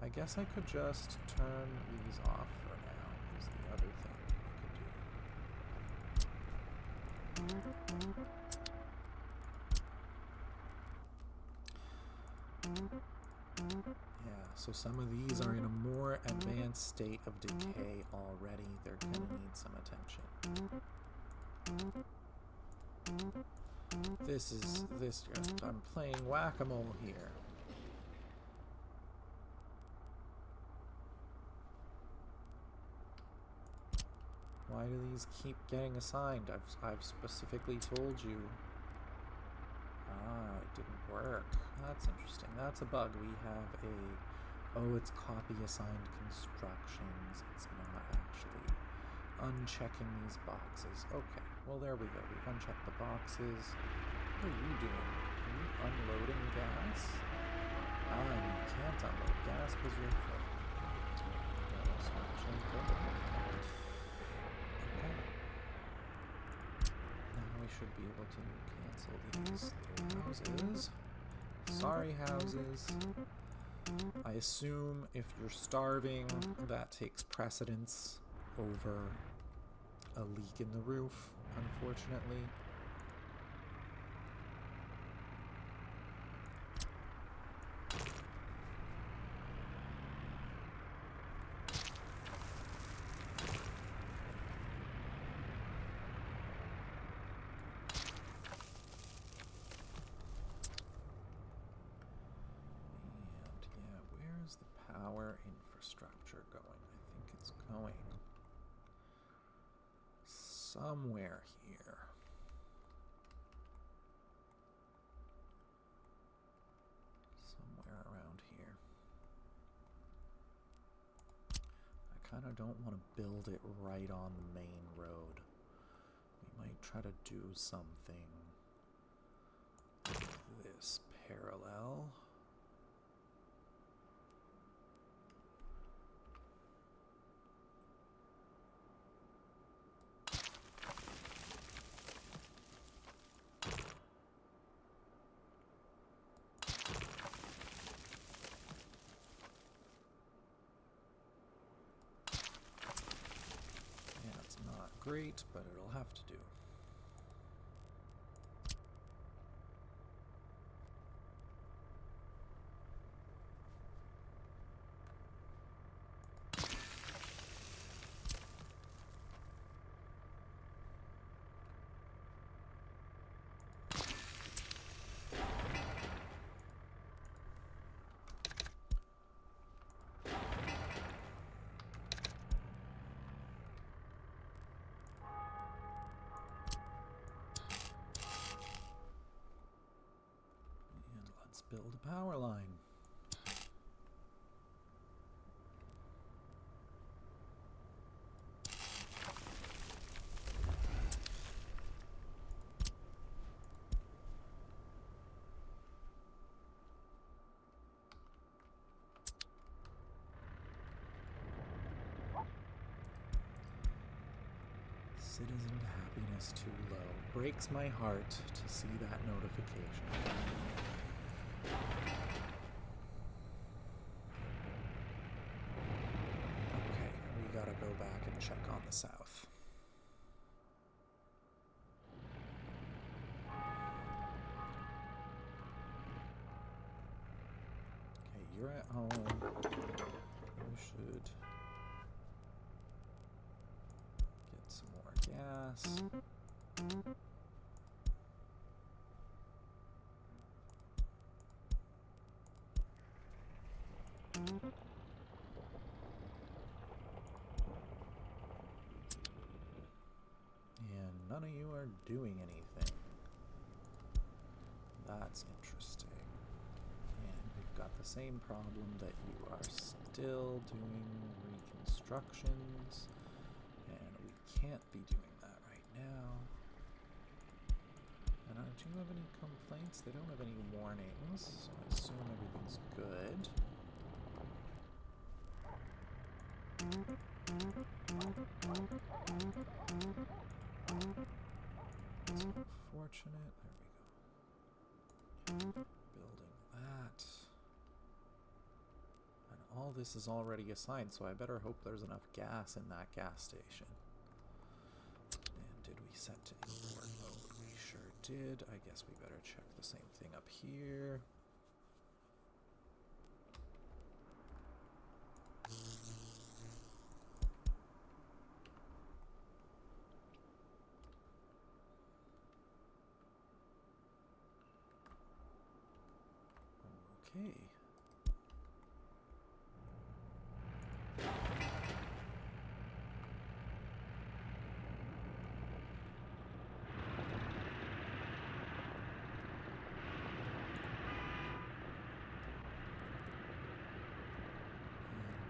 I guess I could just turn these off for now, is the other thing we could do. Yeah, so some of these are in a more advanced state of decay already. They're gonna need some attention. I'm playing whack-a-mole here. Why do these keep getting assigned? I've specifically told you. It didn't work. That's interesting. That's a bug. We have it's copy assigned constructions. It's not actually unchecking these boxes. Okay, well there we go. We've unchecked the boxes. What are you doing? Are you unloading gas? You can't unload gas because you're full. That's actually good. Okay. Now we should be able to cancel these little houses. Sorry, houses. I assume if you're starving, that takes precedence over a leak in the roof, unfortunately. Power infrastructure going? I think it's going somewhere here. Somewhere around here. I kind of don't want to build it right on the main road. We might try to do something like this parallel. Great, but it'll have to do. Build a power line. Citizen happiness too low. Breaks my heart to see that notification. Okay, we gotta go back and check on the south. Okay, you're at home. You should get some more gas. And none of you are doing anything. that's interesting. And we've got the same problem that you are still doing reconstructions, and we can't be doing that right now. And do you have any complaints? They don't have any warnings, so I assume everything's good. That's unfortunate. There we go. Building that. And all this is already assigned, so I better hope there's enough gas in that gas station. And did we set to import mode? We sure did. I guess we better check the same thing up here. Okay.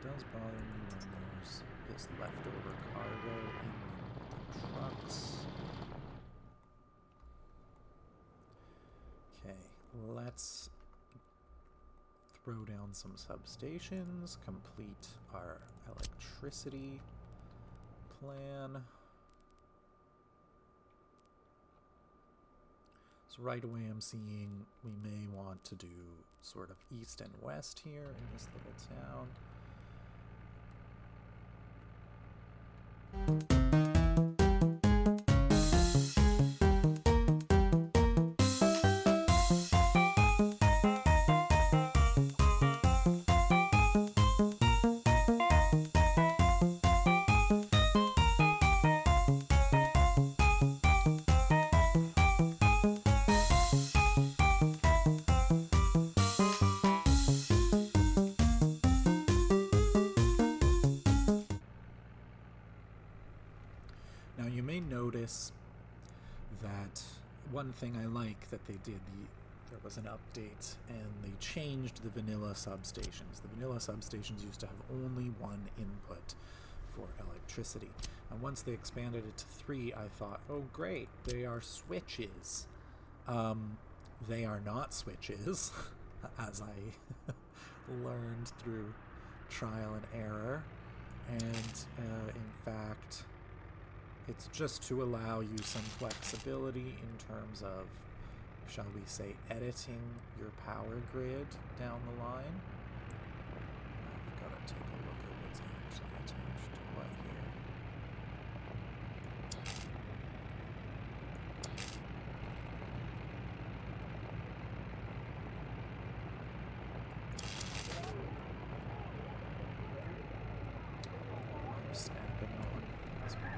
It does bother me when there's this leftover cargo in the trucks. Okay, let's throw down some substations, complete our electricity plan. So right away I'm seeing we may want to do sort of east and west here in this little town. Now you may notice that one thing I like that they did, there was an update and they changed the vanilla substations. The vanilla substations used to have only one input for electricity. And once they expanded it to 3, I thought, oh great, they are switches. They are not switches, as I learned through trial and error. And in fact, it's just to allow you some flexibility in terms of, shall we say, editing your power grid down the line. I've got to take a look at what's actually attached to what here. I'm snapping on. That's fine.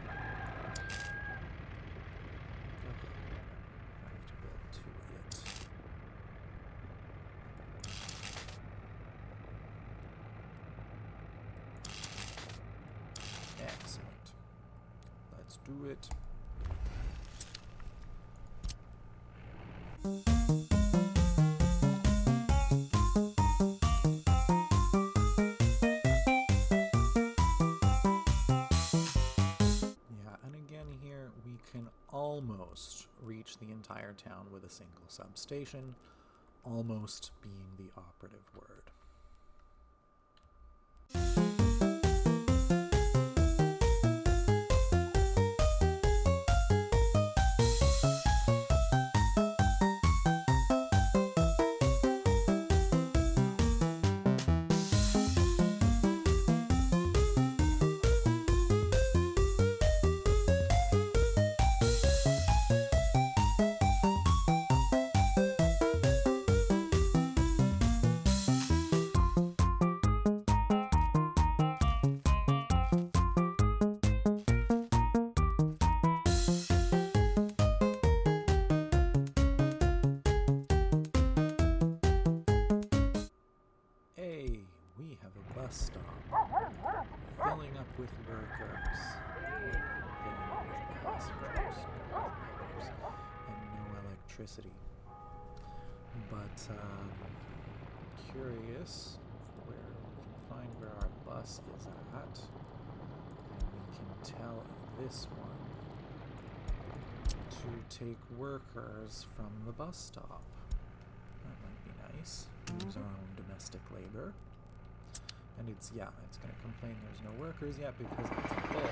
Excellent. Let's do it. Yeah, and again here we can almost reach the entire town with a single substation, almost being the operative word. Bus stop, filling up with workers, filling up with passengers, and no electricity. but curious where we can find where our bus is at, and we can tell this one to take workers from the bus stop. That might be nice. Use our own domestic labor. And it's going to complain there's no workers yet because it's full.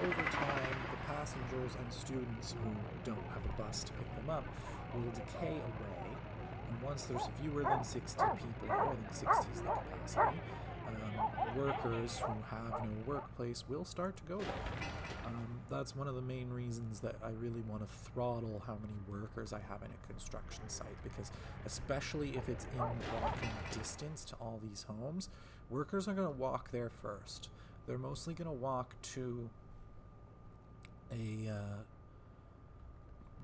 Over time, the passengers and students who don't have a bus to pick them up will decay away. And once there's fewer than 60 people, I think 60 is the capacity, workers who have no workplace will start to go there. That's one of the main reasons that I really want to throttle how many workers I have in a construction site, because especially if it's in walking distance to all these homes, workers are going to walk there first. They're mostly going to walk to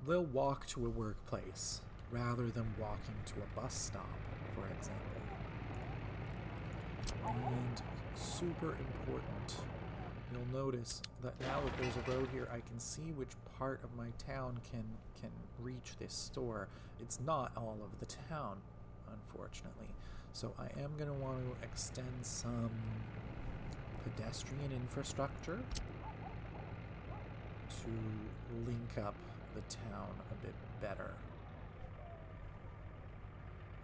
they'll walk to a workplace rather than walking to a bus stop, for example. And super important, you'll notice that now that there's a road here, I can see which part of my town can reach this store. It's not all of the town, unfortunately. So I am going to want to extend some pedestrian infrastructure to link up the town a bit better.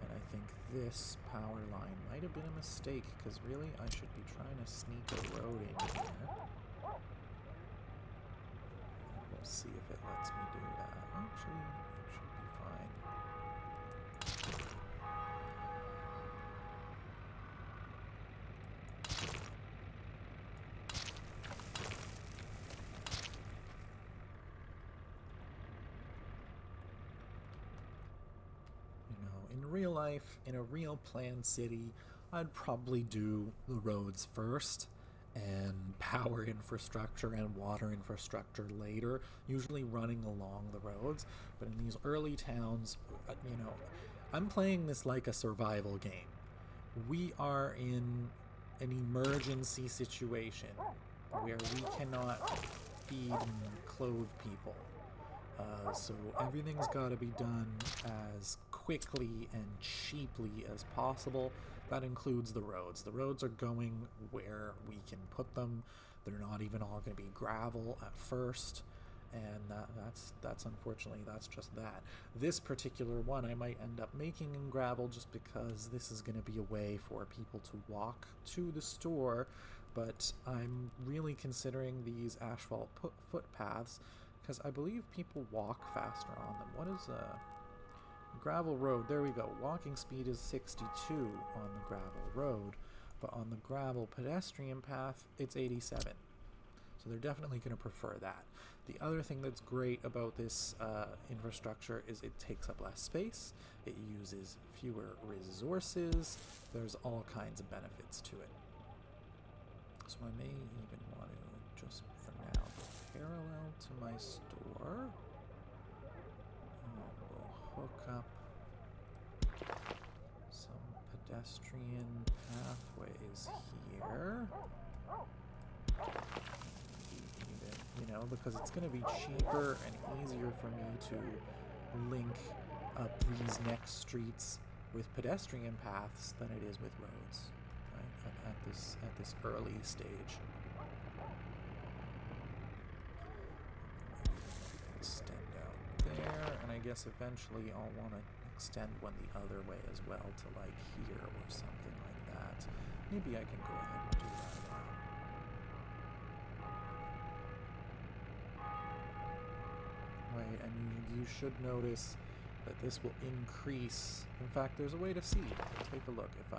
And I think this power line might have been a mistake, because really I should be trying to sneak a road in here. And we'll see if it lets me do that. Actually, it should be fine. In real life, in a real planned city, I'd probably do the roads first and power infrastructure and water infrastructure later, usually running along the roads. But in these early towns, I'm playing this like a survival game. We are in an emergency situation where we cannot feed and clothe people. So everything's got to be done as quickly and cheaply as possible. That includes the roads. The roads are going where we can put them. They're not even all going to be gravel at first, and that's unfortunately, that's just that. This particular one I might end up making in gravel just because this is going to be a way for people to walk to the store, but I'm really considering these asphalt footpaths because I believe people walk faster on them. What is a gravel road? There we go. Walking speed is 62 on the gravel road, but on the gravel pedestrian path, it's 87. So they're definitely going to prefer that. The other thing that's great about this infrastructure is it takes up less space, it uses fewer resources, there's all kinds of benefits to it. So I may even want to just, for now, go parallel to my store, and we'll hook up some pedestrian pathways here. Because it's going to be cheaper and easier for me to link up these next streets with pedestrian paths than it is with roads, right? At this early stage. Extend out there, and I guess eventually I'll want to extend one the other way as well to like here or something like that. Maybe I can go ahead and do that now. Right, and you should notice that this will increase. In fact, there's a way to see. Take a look. If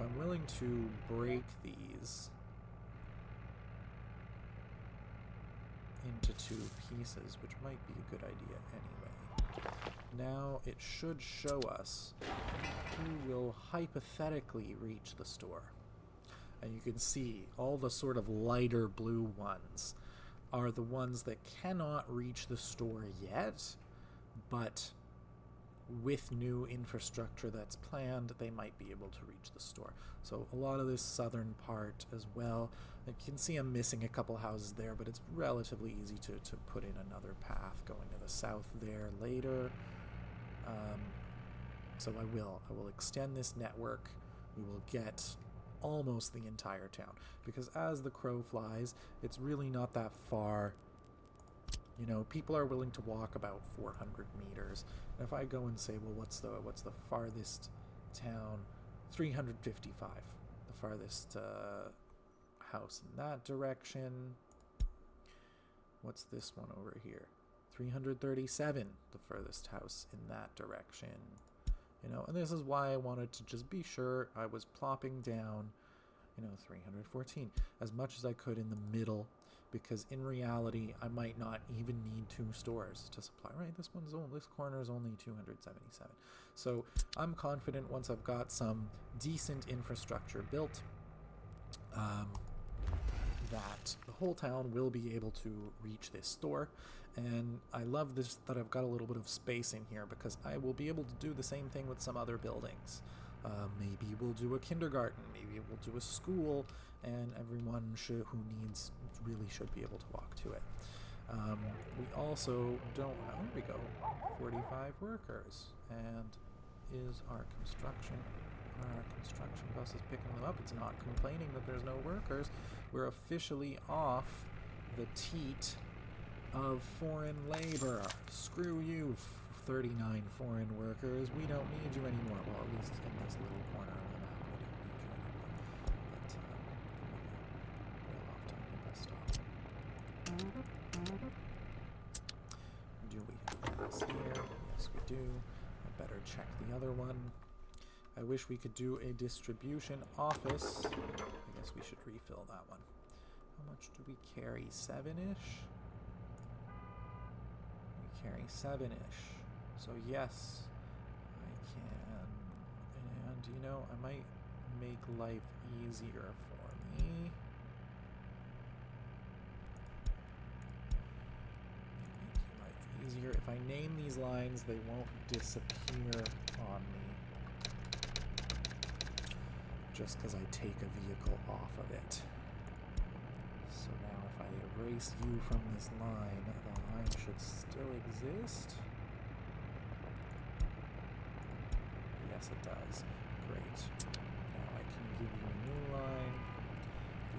I'm willing to break these into two pieces, which might be a good idea anyway. Now it should show us who will hypothetically reach the store. And you can see all the sort of lighter blue ones are the ones that cannot reach the store yet, but with new infrastructure that's planned, they might be able to reach the store. So a lot of this southern part as well. You can see I'm missing a couple houses there, but it's relatively easy to put in another path going to the south there later. So I will extend this network. We will get almost the entire town, because as the crow flies, it's really not that far. You know, people are willing to walk about 400 meters. And if I go and say, well, what's the farthest town? 355. The farthest house in that direction. What's this one over here? 337. The furthest house in that direction. You know, and this is why I wanted to just be sure I was plopping down, 314 as much as I could in the middle, because in reality I might not even need 2 stores to supply. Right, this corner is only 277. So I'm confident once I've got some decent infrastructure built, that the whole town will be able to reach this store. And I love this, that I've got a little bit of space in here, because I will be able to do the same thing with some other buildings. Maybe we'll do a kindergarten, maybe we'll do a school, and everyone who needs really should be able to walk to it. We also don't, there we go, 45 workers. And is our construction bus is picking them up? It's not complaining that there's no workers. We're officially off the teat of foreign labor. Screw you, 39 foreign workers. We don't need you anymore. Well, at least in this little corner of the map, we don't need you anymore. But off tiny bus stop. Do we have gas here? Yes, we do. I better check the other one. I wish we could do a distribution office. I guess we should refill that one. How much do we carry? 7-ish? We carry 7-ish. So yes, I can. And I might make life easier for me. Make life easier. If I name these lines, they won't disappear on me. Just because I take a vehicle off of it. So now if I erase you from this line, the line should still exist. Yes, it does. Great. Now I can give you a new line.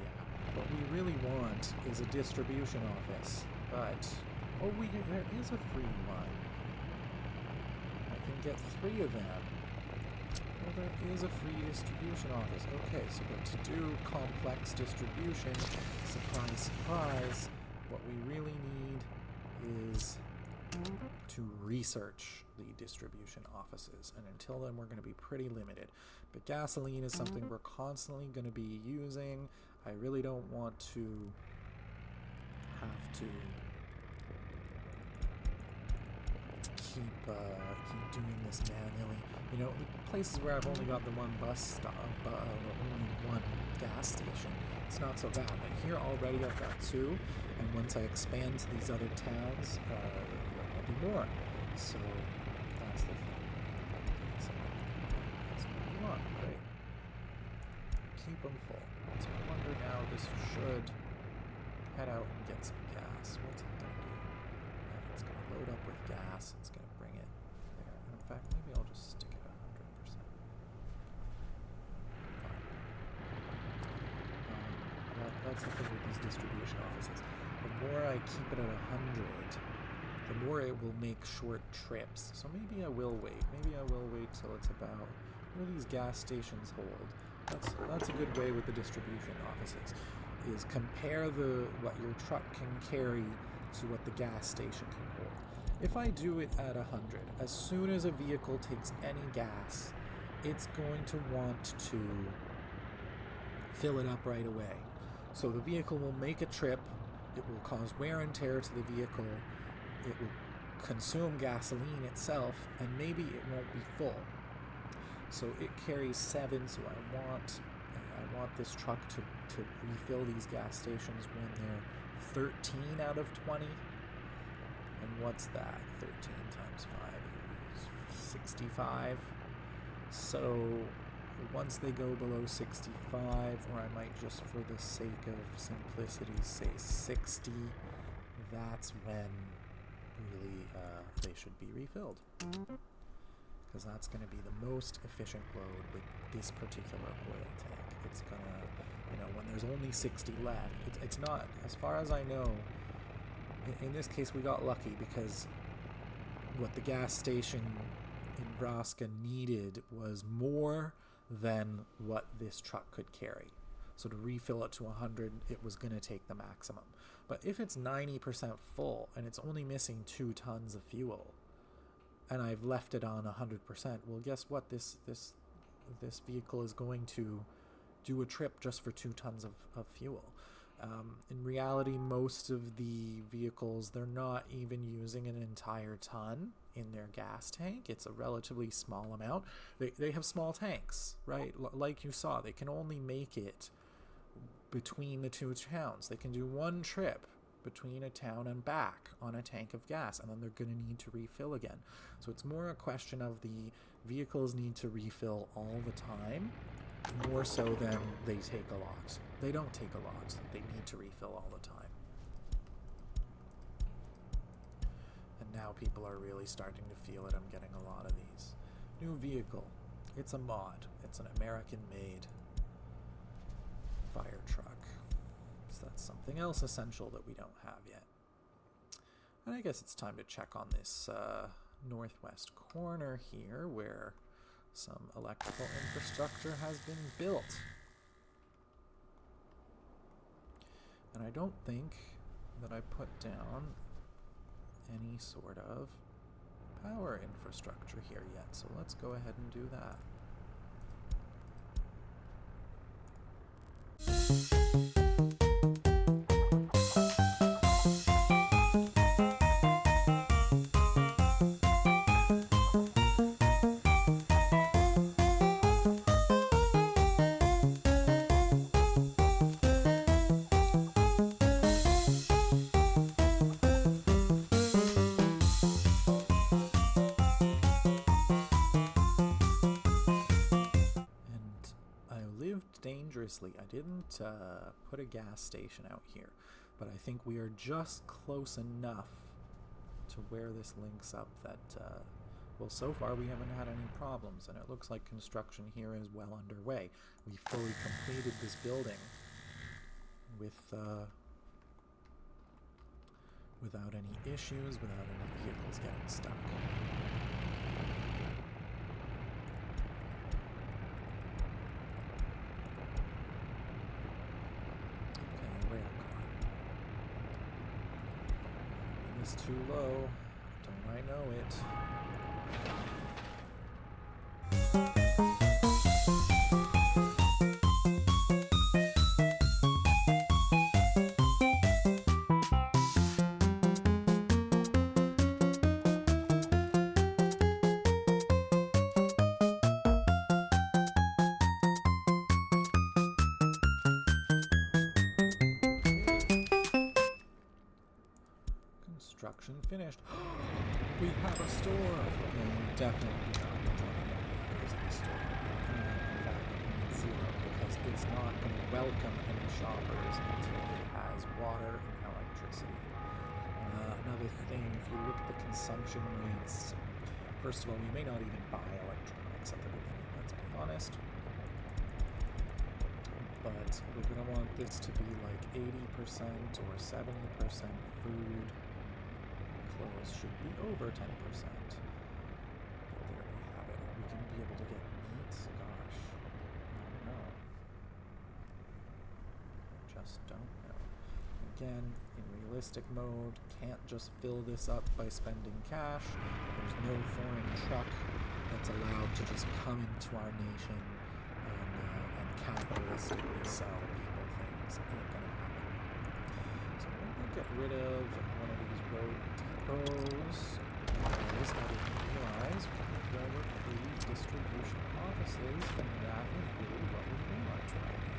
Yeah. What we really want is a distribution office. But, there is a free line. I can get 3 of them. Well, there is a free distribution office. Okay, so but to do complex distribution, surprise, surprise, what we really need is to research the distribution offices. And until then, we're going to be pretty limited. But gasoline is something we're constantly going to be using. I really don't want to have to keep doing this manually. The places where I've only got the one bus stop, only one gas station, it's not so bad. But here already I've got 2, and once I expand to these other towns, there'll be more. So that's the thing. So that's what we want, right? Keep them full. So I wonder now, this should head out and get some gas. What's it going to do? Yeah, it's going to load up with gas. It's going to bring it there. And in fact, maybe I'll just stick it 100%. Fine. That's the thing with these distribution offices. The more I keep it at 100, the more it will make short trips. So maybe I will wait. Maybe I will wait till it's about, what do these gas stations hold? That's a good way with the distribution offices, is compare what your truck can carry to what the gas station can hold. If I do it at 100, as soon as a vehicle takes any gas, it's going to want to fill it up right away. So the vehicle will make a trip, it will cause wear and tear to the vehicle, it will consume gasoline itself, and maybe it won't be full. So it carries 7, so I want this truck to refill these gas stations when they're 13 out of 20. And what's that? 13 times 5 is 65. So once they go below 65, or I might just for the sake of simplicity say 60, that's when really they should be refilled. because that's going to be the most efficient load with this particular oil tank. It's going to, you know, when there's only 60 left, it's not, as far as I know, in this case we got lucky because what the gas station in Vraska needed was more than what this truck could carry. So to refill it to 100, it was going to take the maximum. But if it's 90% full and it's only missing 2 tons of fuel, and I've left it on 100%, well, guess what? This vehicle is going to do a trip just for 2 tons of fuel. In reality, most of the vehicles, they're not even using an entire ton in their gas tank. It's a relatively small amount. They have small tanks, right? Like you saw, they can only make it between the 2 towns. They can do 1 trip between a town and back on a tank of gas, and then they're going to need to refill again. So it's more a question of the vehicles need to refill all the time, more so than they take a lot. They don't take a lot. They need to refill all the time. And now people are really starting to feel it. I'm getting a lot of these. New vehicle. It's a mod. It's an American-made fire truck. So that's something else essential that we don't have yet. And I guess it's time to check on this northwest corner here where some electrical infrastructure has been built. And I don't think that I put down any sort of power infrastructure here yet, so let's go ahead and do that. I didn't put a gas station out here, but I think we are just close enough to where this links up that, well, so far we haven't had any problems, and it looks like construction here is well underway. We fully completed this building with without any issues, without any vehicles getting stuck. It's too low. Don't I know it? Construction finished. We have a store! And we definitely do not enjoy using the store. In fact, we need 0 because it's not going to welcome any shoppers until it has water and electricity. Another thing, if you look at the consumption rates, first of all, we may not even buy electronics at the beginning, let's be honest. But we're going to want this to be like 80% or 70% food. Clothes should be over 10%. But there we have it. Are we going to be able to get meat? Gosh, I don't know. Just don't know. Again, in realistic mode, can't just fill this up by spending cash. There's no foreign truck that's allowed to just come into our nation and capitalistically sell people things. It ain't gonna happen. So we're gonna get rid of one of these road depots. Because I didn't realize there were free distribution offices, and that is really what we want right now.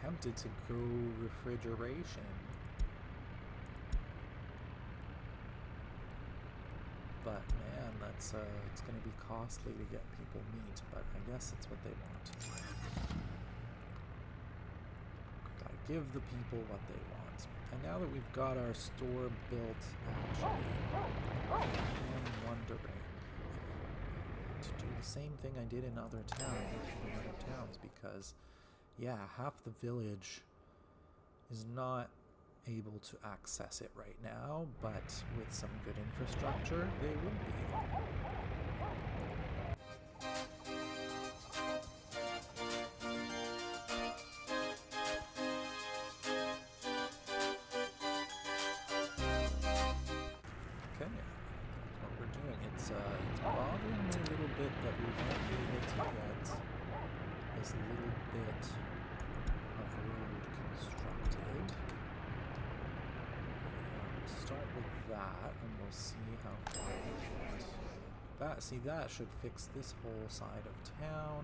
tempted to go refrigeration. But man, that's it's going to be costly to get people meat, but I guess it's what they want. Gotta give the people what they want. And now that we've got our store built, actually, I'm wondering to do the same thing I did in other towns, because yeah, half the village is not able to access it right now, but with some good infrastructure, they would be. Okay, that's what we're doing. It's bothering me a little bit that we won't be able to get this little bit of road constructed. Start with that, and we'll see how far we get. That should fix this whole side of town.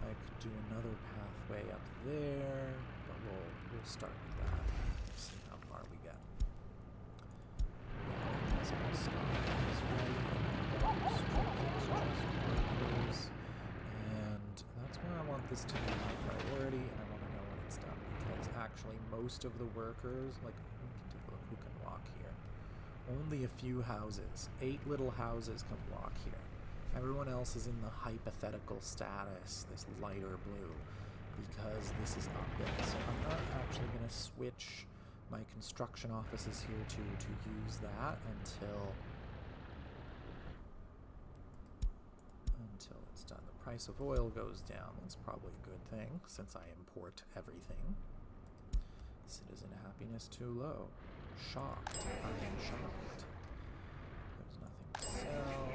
I could do another pathway up there, but we'll start with that. See how far we get. That's my stop is right. And that's why I want this to be my priority, and I want to know when it's done, because actually most of the workers, like, who can walk here? Only a few houses. 8 little houses can walk here. Everyone else is in the hypothetical status, this lighter blue, because this is not built. So I'm not actually going to switch my construction offices here to use that until it's done. The price of oil goes down. That's probably a good thing, since I import everything. Citizen happiness too low. Shocked. I am shocked. There's nothing to sell.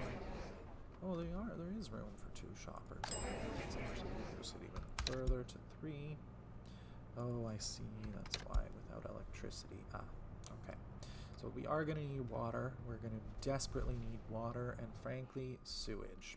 Oh, there is room for 2 shoppers. Let's actually reduce it even further to 3. Oh, I see. That's why, without electricity. Okay. So we are going to need water. We're going to desperately need water and, frankly, sewage.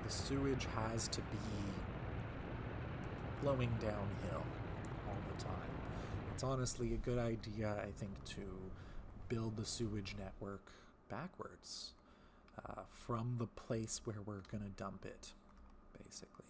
Sewage has to be flowing downhill all the time. It's honestly a good idea, I think, to build the sewage network backwards from the place where we're going to dump it, basically.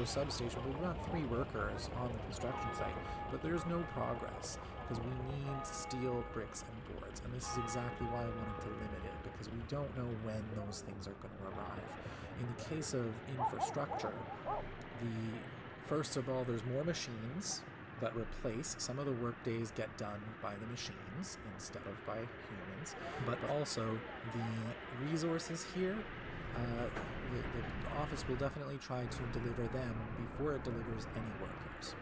Substation, we've got 3 workers on the construction site, but there's no progress because we need steel, bricks, and boards, and this is exactly why I wanted to limit it, because we don't know when those things are going to arrive. In the case of infrastructure, first of all, there's more machines that replace some of the work days get done by the machines instead of by humans, but also the resources here. The office will definitely try to deliver them before it delivers any workers.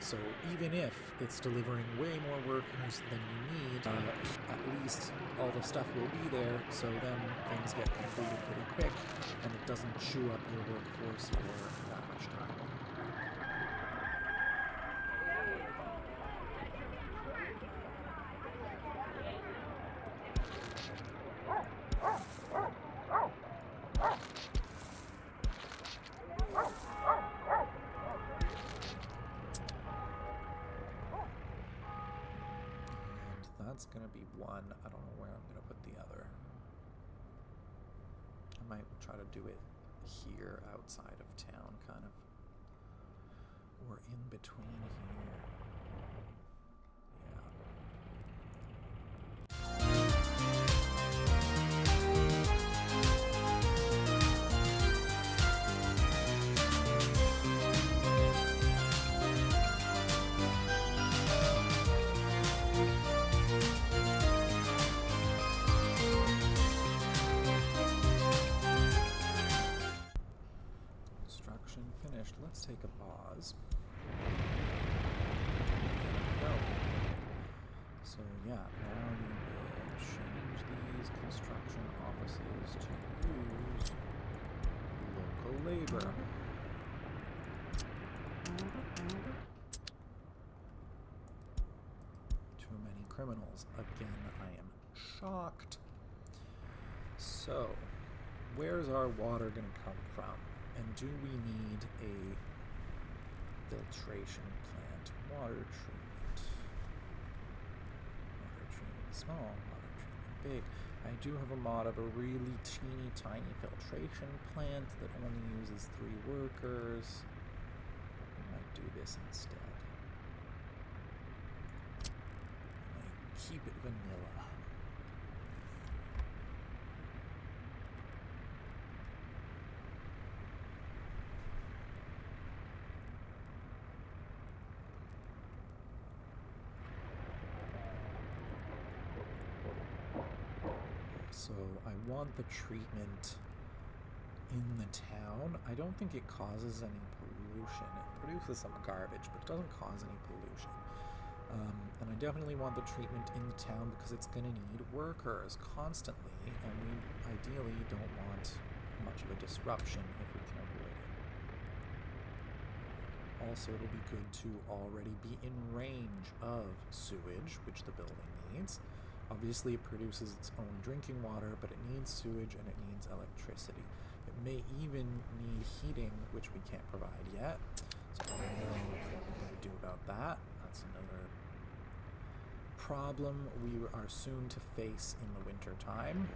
So even if it's delivering way more workers than you need, at least all the stuff will be there, so then things get completed pretty quick, and it doesn't chew up your workforce for that much time. That's going to be one. I don't know where I'm going to put the other. I might try to do it here outside of town, kind of. Or in between here. Finished. Let's take a pause. There we go. So yeah, now we will change these construction offices to use local labor. Too many criminals. Again, I am shocked. So, where's our water going to come from? And do we need a filtration plant? Water treatment. Water treatment small, water treatment big. I do have a mod of a really teeny tiny filtration plant that only uses 3 workers. But we might do this instead. We might keep it vanilla. So I want the treatment in the town. I don't think it causes any pollution. It produces some garbage, but it doesn't cause any pollution. And I definitely want the treatment in the town because it's going to need workers constantly, and we ideally don't want much of a disruption if we can avoid it. Also, it'll be good to already be in range of sewage, which the building needs. Obviously, it produces its own drinking water, but it needs sewage and it needs electricity. It may even need heating, which we can't provide yet. So I don't know what we're going to do about that. That's another problem we are soon to face in the winter time.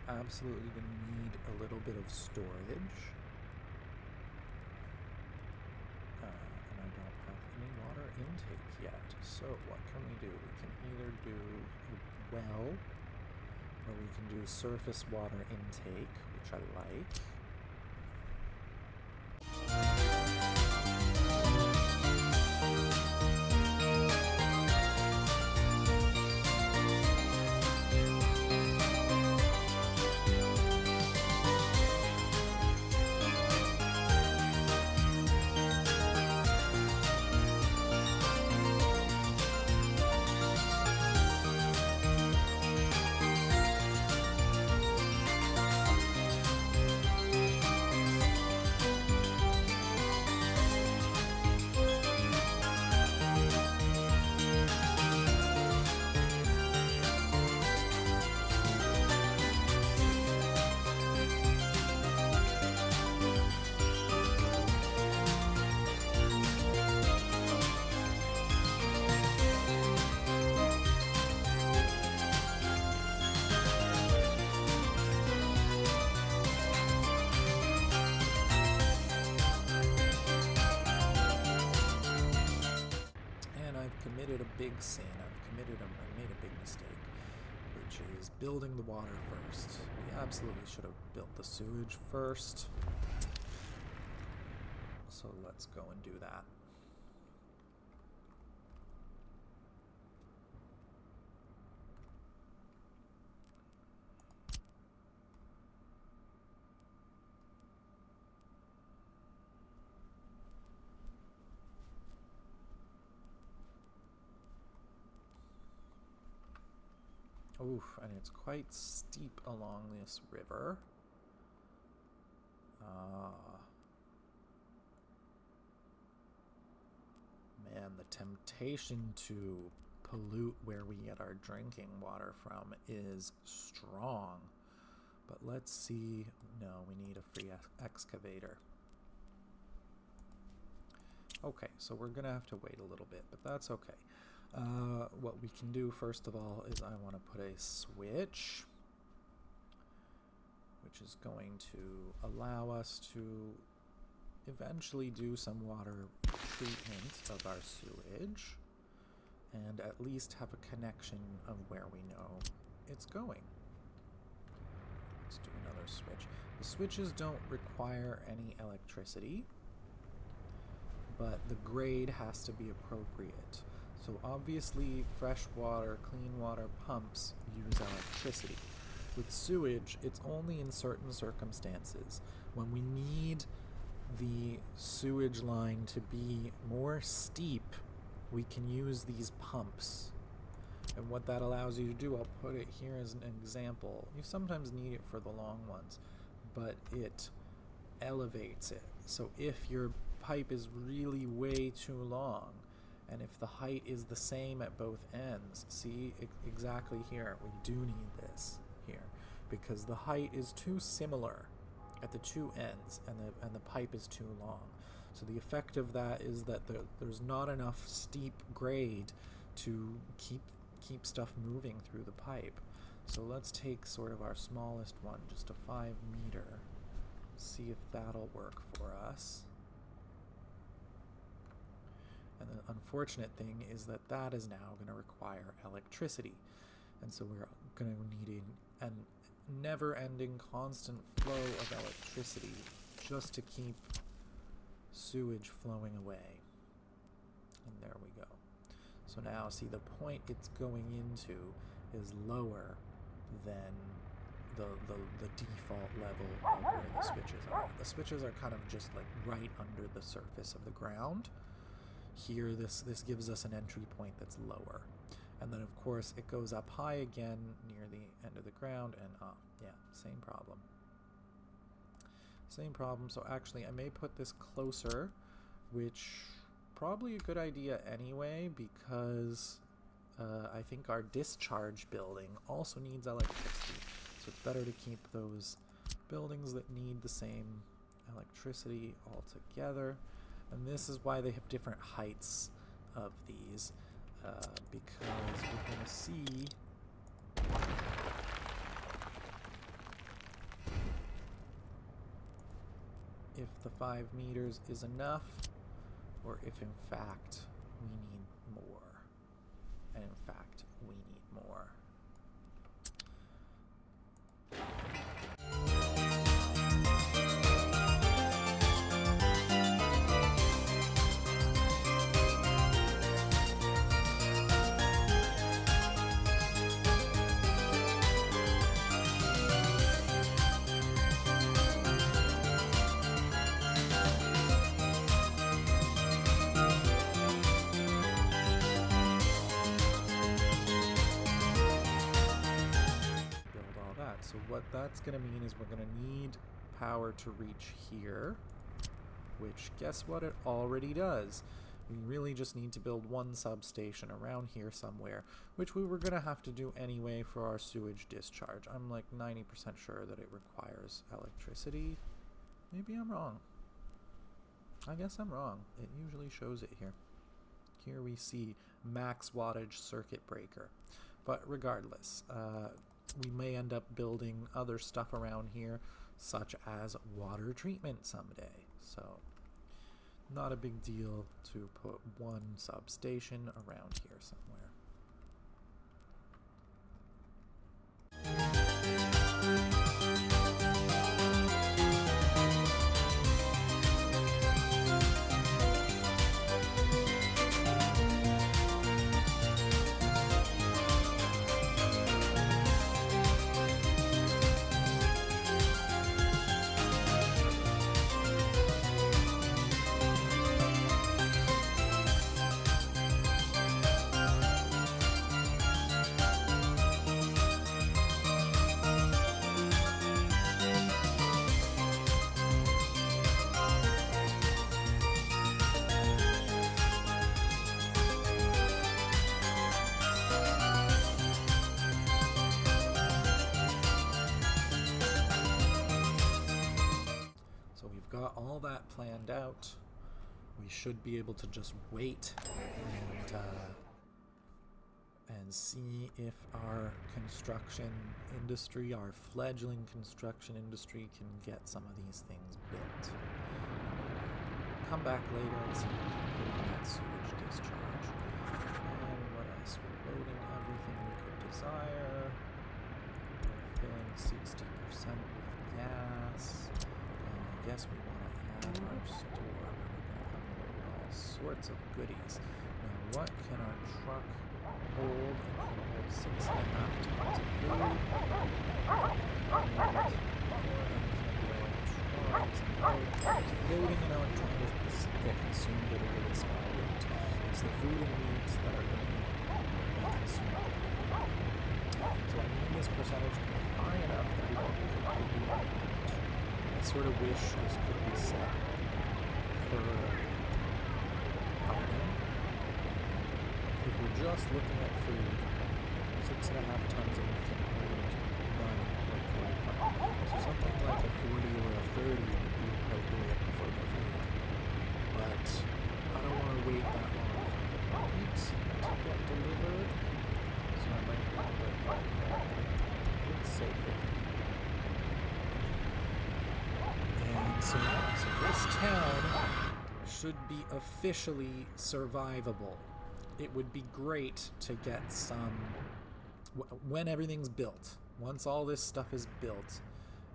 Absolutely going to need a little bit of storage. And I don't have any water intake yet. So what can we do? We can either do a well, or we can do surface water intake, which I like. I made a big mistake, which is building the water first. We absolutely should have built the sewage first. So let's go and do that. Oof, and it's quite steep along this river. Man, the temptation to pollute where we get our drinking water from is strong. But let's see. No, we need a free excavator. Okay, so we're going to have to wait a little bit, but that's okay. What we can do first of all is I want to put a switch, which is going to allow us to eventually do some water treatment of our sewage and at least have a connection of where we know it's going. Let's do another switch. The switches don't require any electricity, but the grade has to be appropriate. So obviously fresh water, clean water pumps use electricity. With sewage, it's only in certain circumstances. When we need the sewage line to be more steep, we can use these pumps. And what that allows you to do, I'll put it here as an example. You sometimes need it for the long ones, but it elevates it. So if your pipe is really way too long, and if the height is the same at both ends, see exactly here, we do need this here, because the height is too similar at the two ends, and the pipe is too long. So the effect of that is that there's not enough steep grade to keep stuff moving through the pipe. So let's take sort of our smallest one, just a 5 meter, see if that'll work for us. And the unfortunate thing is that that is now going to require electricity. And so we're going to need a never-ending constant flow of electricity just to keep sewage flowing away. And there we go. So now see, the point it's going into is lower than the default level of where the switches are. The switches are kind of just like right under the surface of the ground. Here, this gives us an entry point that's lower. And then, of course, it goes up high again near the end of the ground, and yeah, same problem. Same problem. So actually, I may put this closer, which probably a good idea anyway, because I think our discharge building also needs electricity. So it's better to keep those buildings that need the same electricity all together. And this is why they have different heights of these, because we're going to see if the 5 meters is enough, or if in fact we need more. And in fact, we need more. So what that's going to mean is we're going to need power to reach here, which guess what it already does. We really just need to build one substation around here somewhere, which we were going to have to do anyway for our sewage discharge. I'm like 90% sure that it requires electricity. Maybe I'm wrong. I guess I'm wrong. It usually shows it here. Here we see max wattage circuit breaker. But regardless, we may end up building other stuff around here, such as water treatment someday. So, not a big deal to put one substation around here somewhere. planned out. We should be able to just wait and see if our construction industry, our fledgling construction industry, can get some of these things built. Come back later and see if we can put in that sewage discharge. And what else? We're loading everything we could desire. We're filling 60% with gas. And I guess we want to add our store. We're going to unload all sorts of goodies. Now, what can our truck hold? It can hold 6.5 tons of food. Loading and electronics get consumed at a really small rate. It's the food and meats that are going to be consumed. So I need this percentage to be high enough that we don't completely run out. I sort of wish this could be set per item. If we're just looking at food, 6.5 tons and we can hold 9.45. So something like a 40 or a 30 would be appropriate for the food. But I don't want to wait that long for meat to get delivered. So I might have it like, let's say 50. And so this town should be officially survivable. It would be great to get some, when everything's built, once all this stuff is built,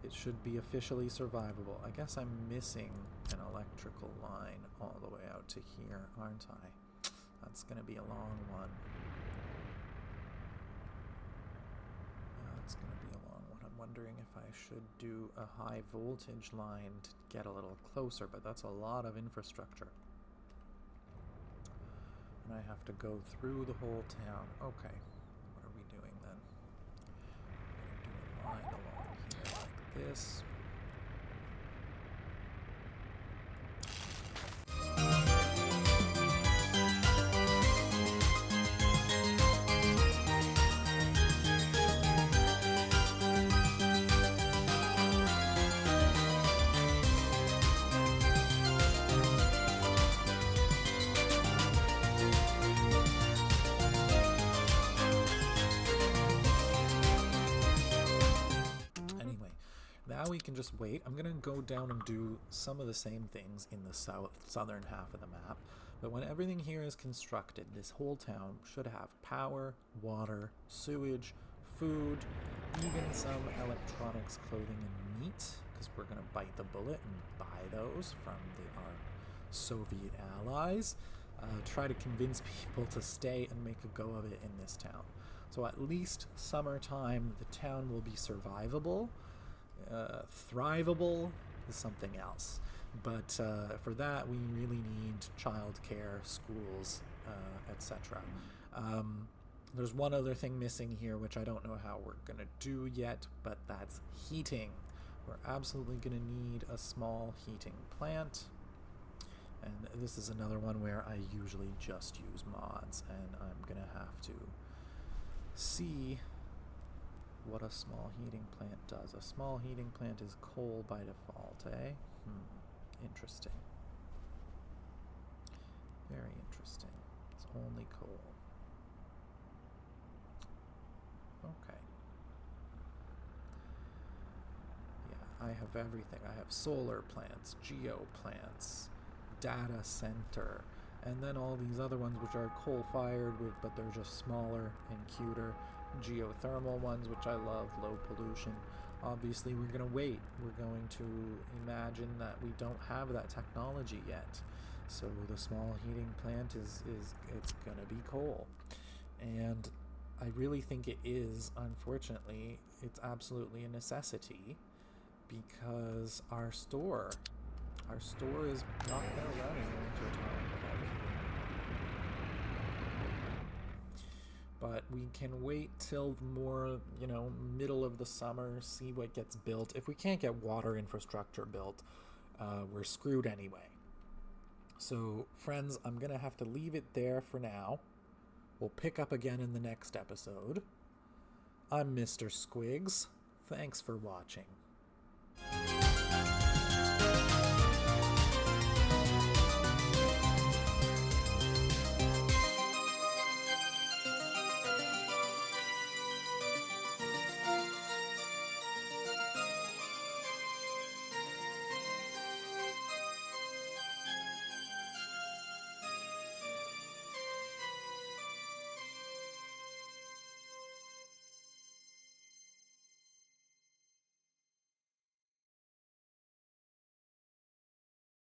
it should be officially survivable. I guess I'm missing an electrical line all the way out to here, aren't I? That's going to be a long one. That's going to be a long one. I'm wondering if I should do a high voltage line to get a little closer, but that's a lot of infrastructure. And I have to go through the whole town. Okay, what are we doing then? We're going to do a line along here like this. We can just wait. I'm going to go down and do some of the same things in the southern half of the map. But when everything here is constructed, this whole town should have power, water, sewage, food, even some electronics, clothing, and meat, because we're going to bite the bullet and buy those from our Soviet allies. Try to convince people to stay and make a go of it in this town. So at least summertime, the town will be survivable. Thrivable is something else, but for that we really need childcare, schools, etc. There's one other thing missing here, which I don't know how we're gonna do yet, but that's heating. We're absolutely gonna need a small heating plant, and this is another one where I usually just use mods, and I'm gonna have to see what a small heating plant does. A small heating plant is coal by default, eh? Interesting. Very interesting. It's only coal. Okay. Yeah, I have everything. I have solar plants, geo plants, data center, and then all these other ones which are coal-fired, but they're just smaller and cuter. Geothermal ones, which I love, low pollution. Obviously, we're going to wait. We're going to imagine that we don't have that technology yet. So the small heating plant it's going to be coal. And I really think it is, unfortunately, it's absolutely a necessity, because our store is not going to run in the winter time without heating. But we can wait till more, middle of the summer, see what gets built. If we can't get water infrastructure built, we're screwed anyway. So, friends, I'm going to have to leave it there for now. We'll pick up again in the next episode. I'm Mr. Squiggs. Thanks for watching.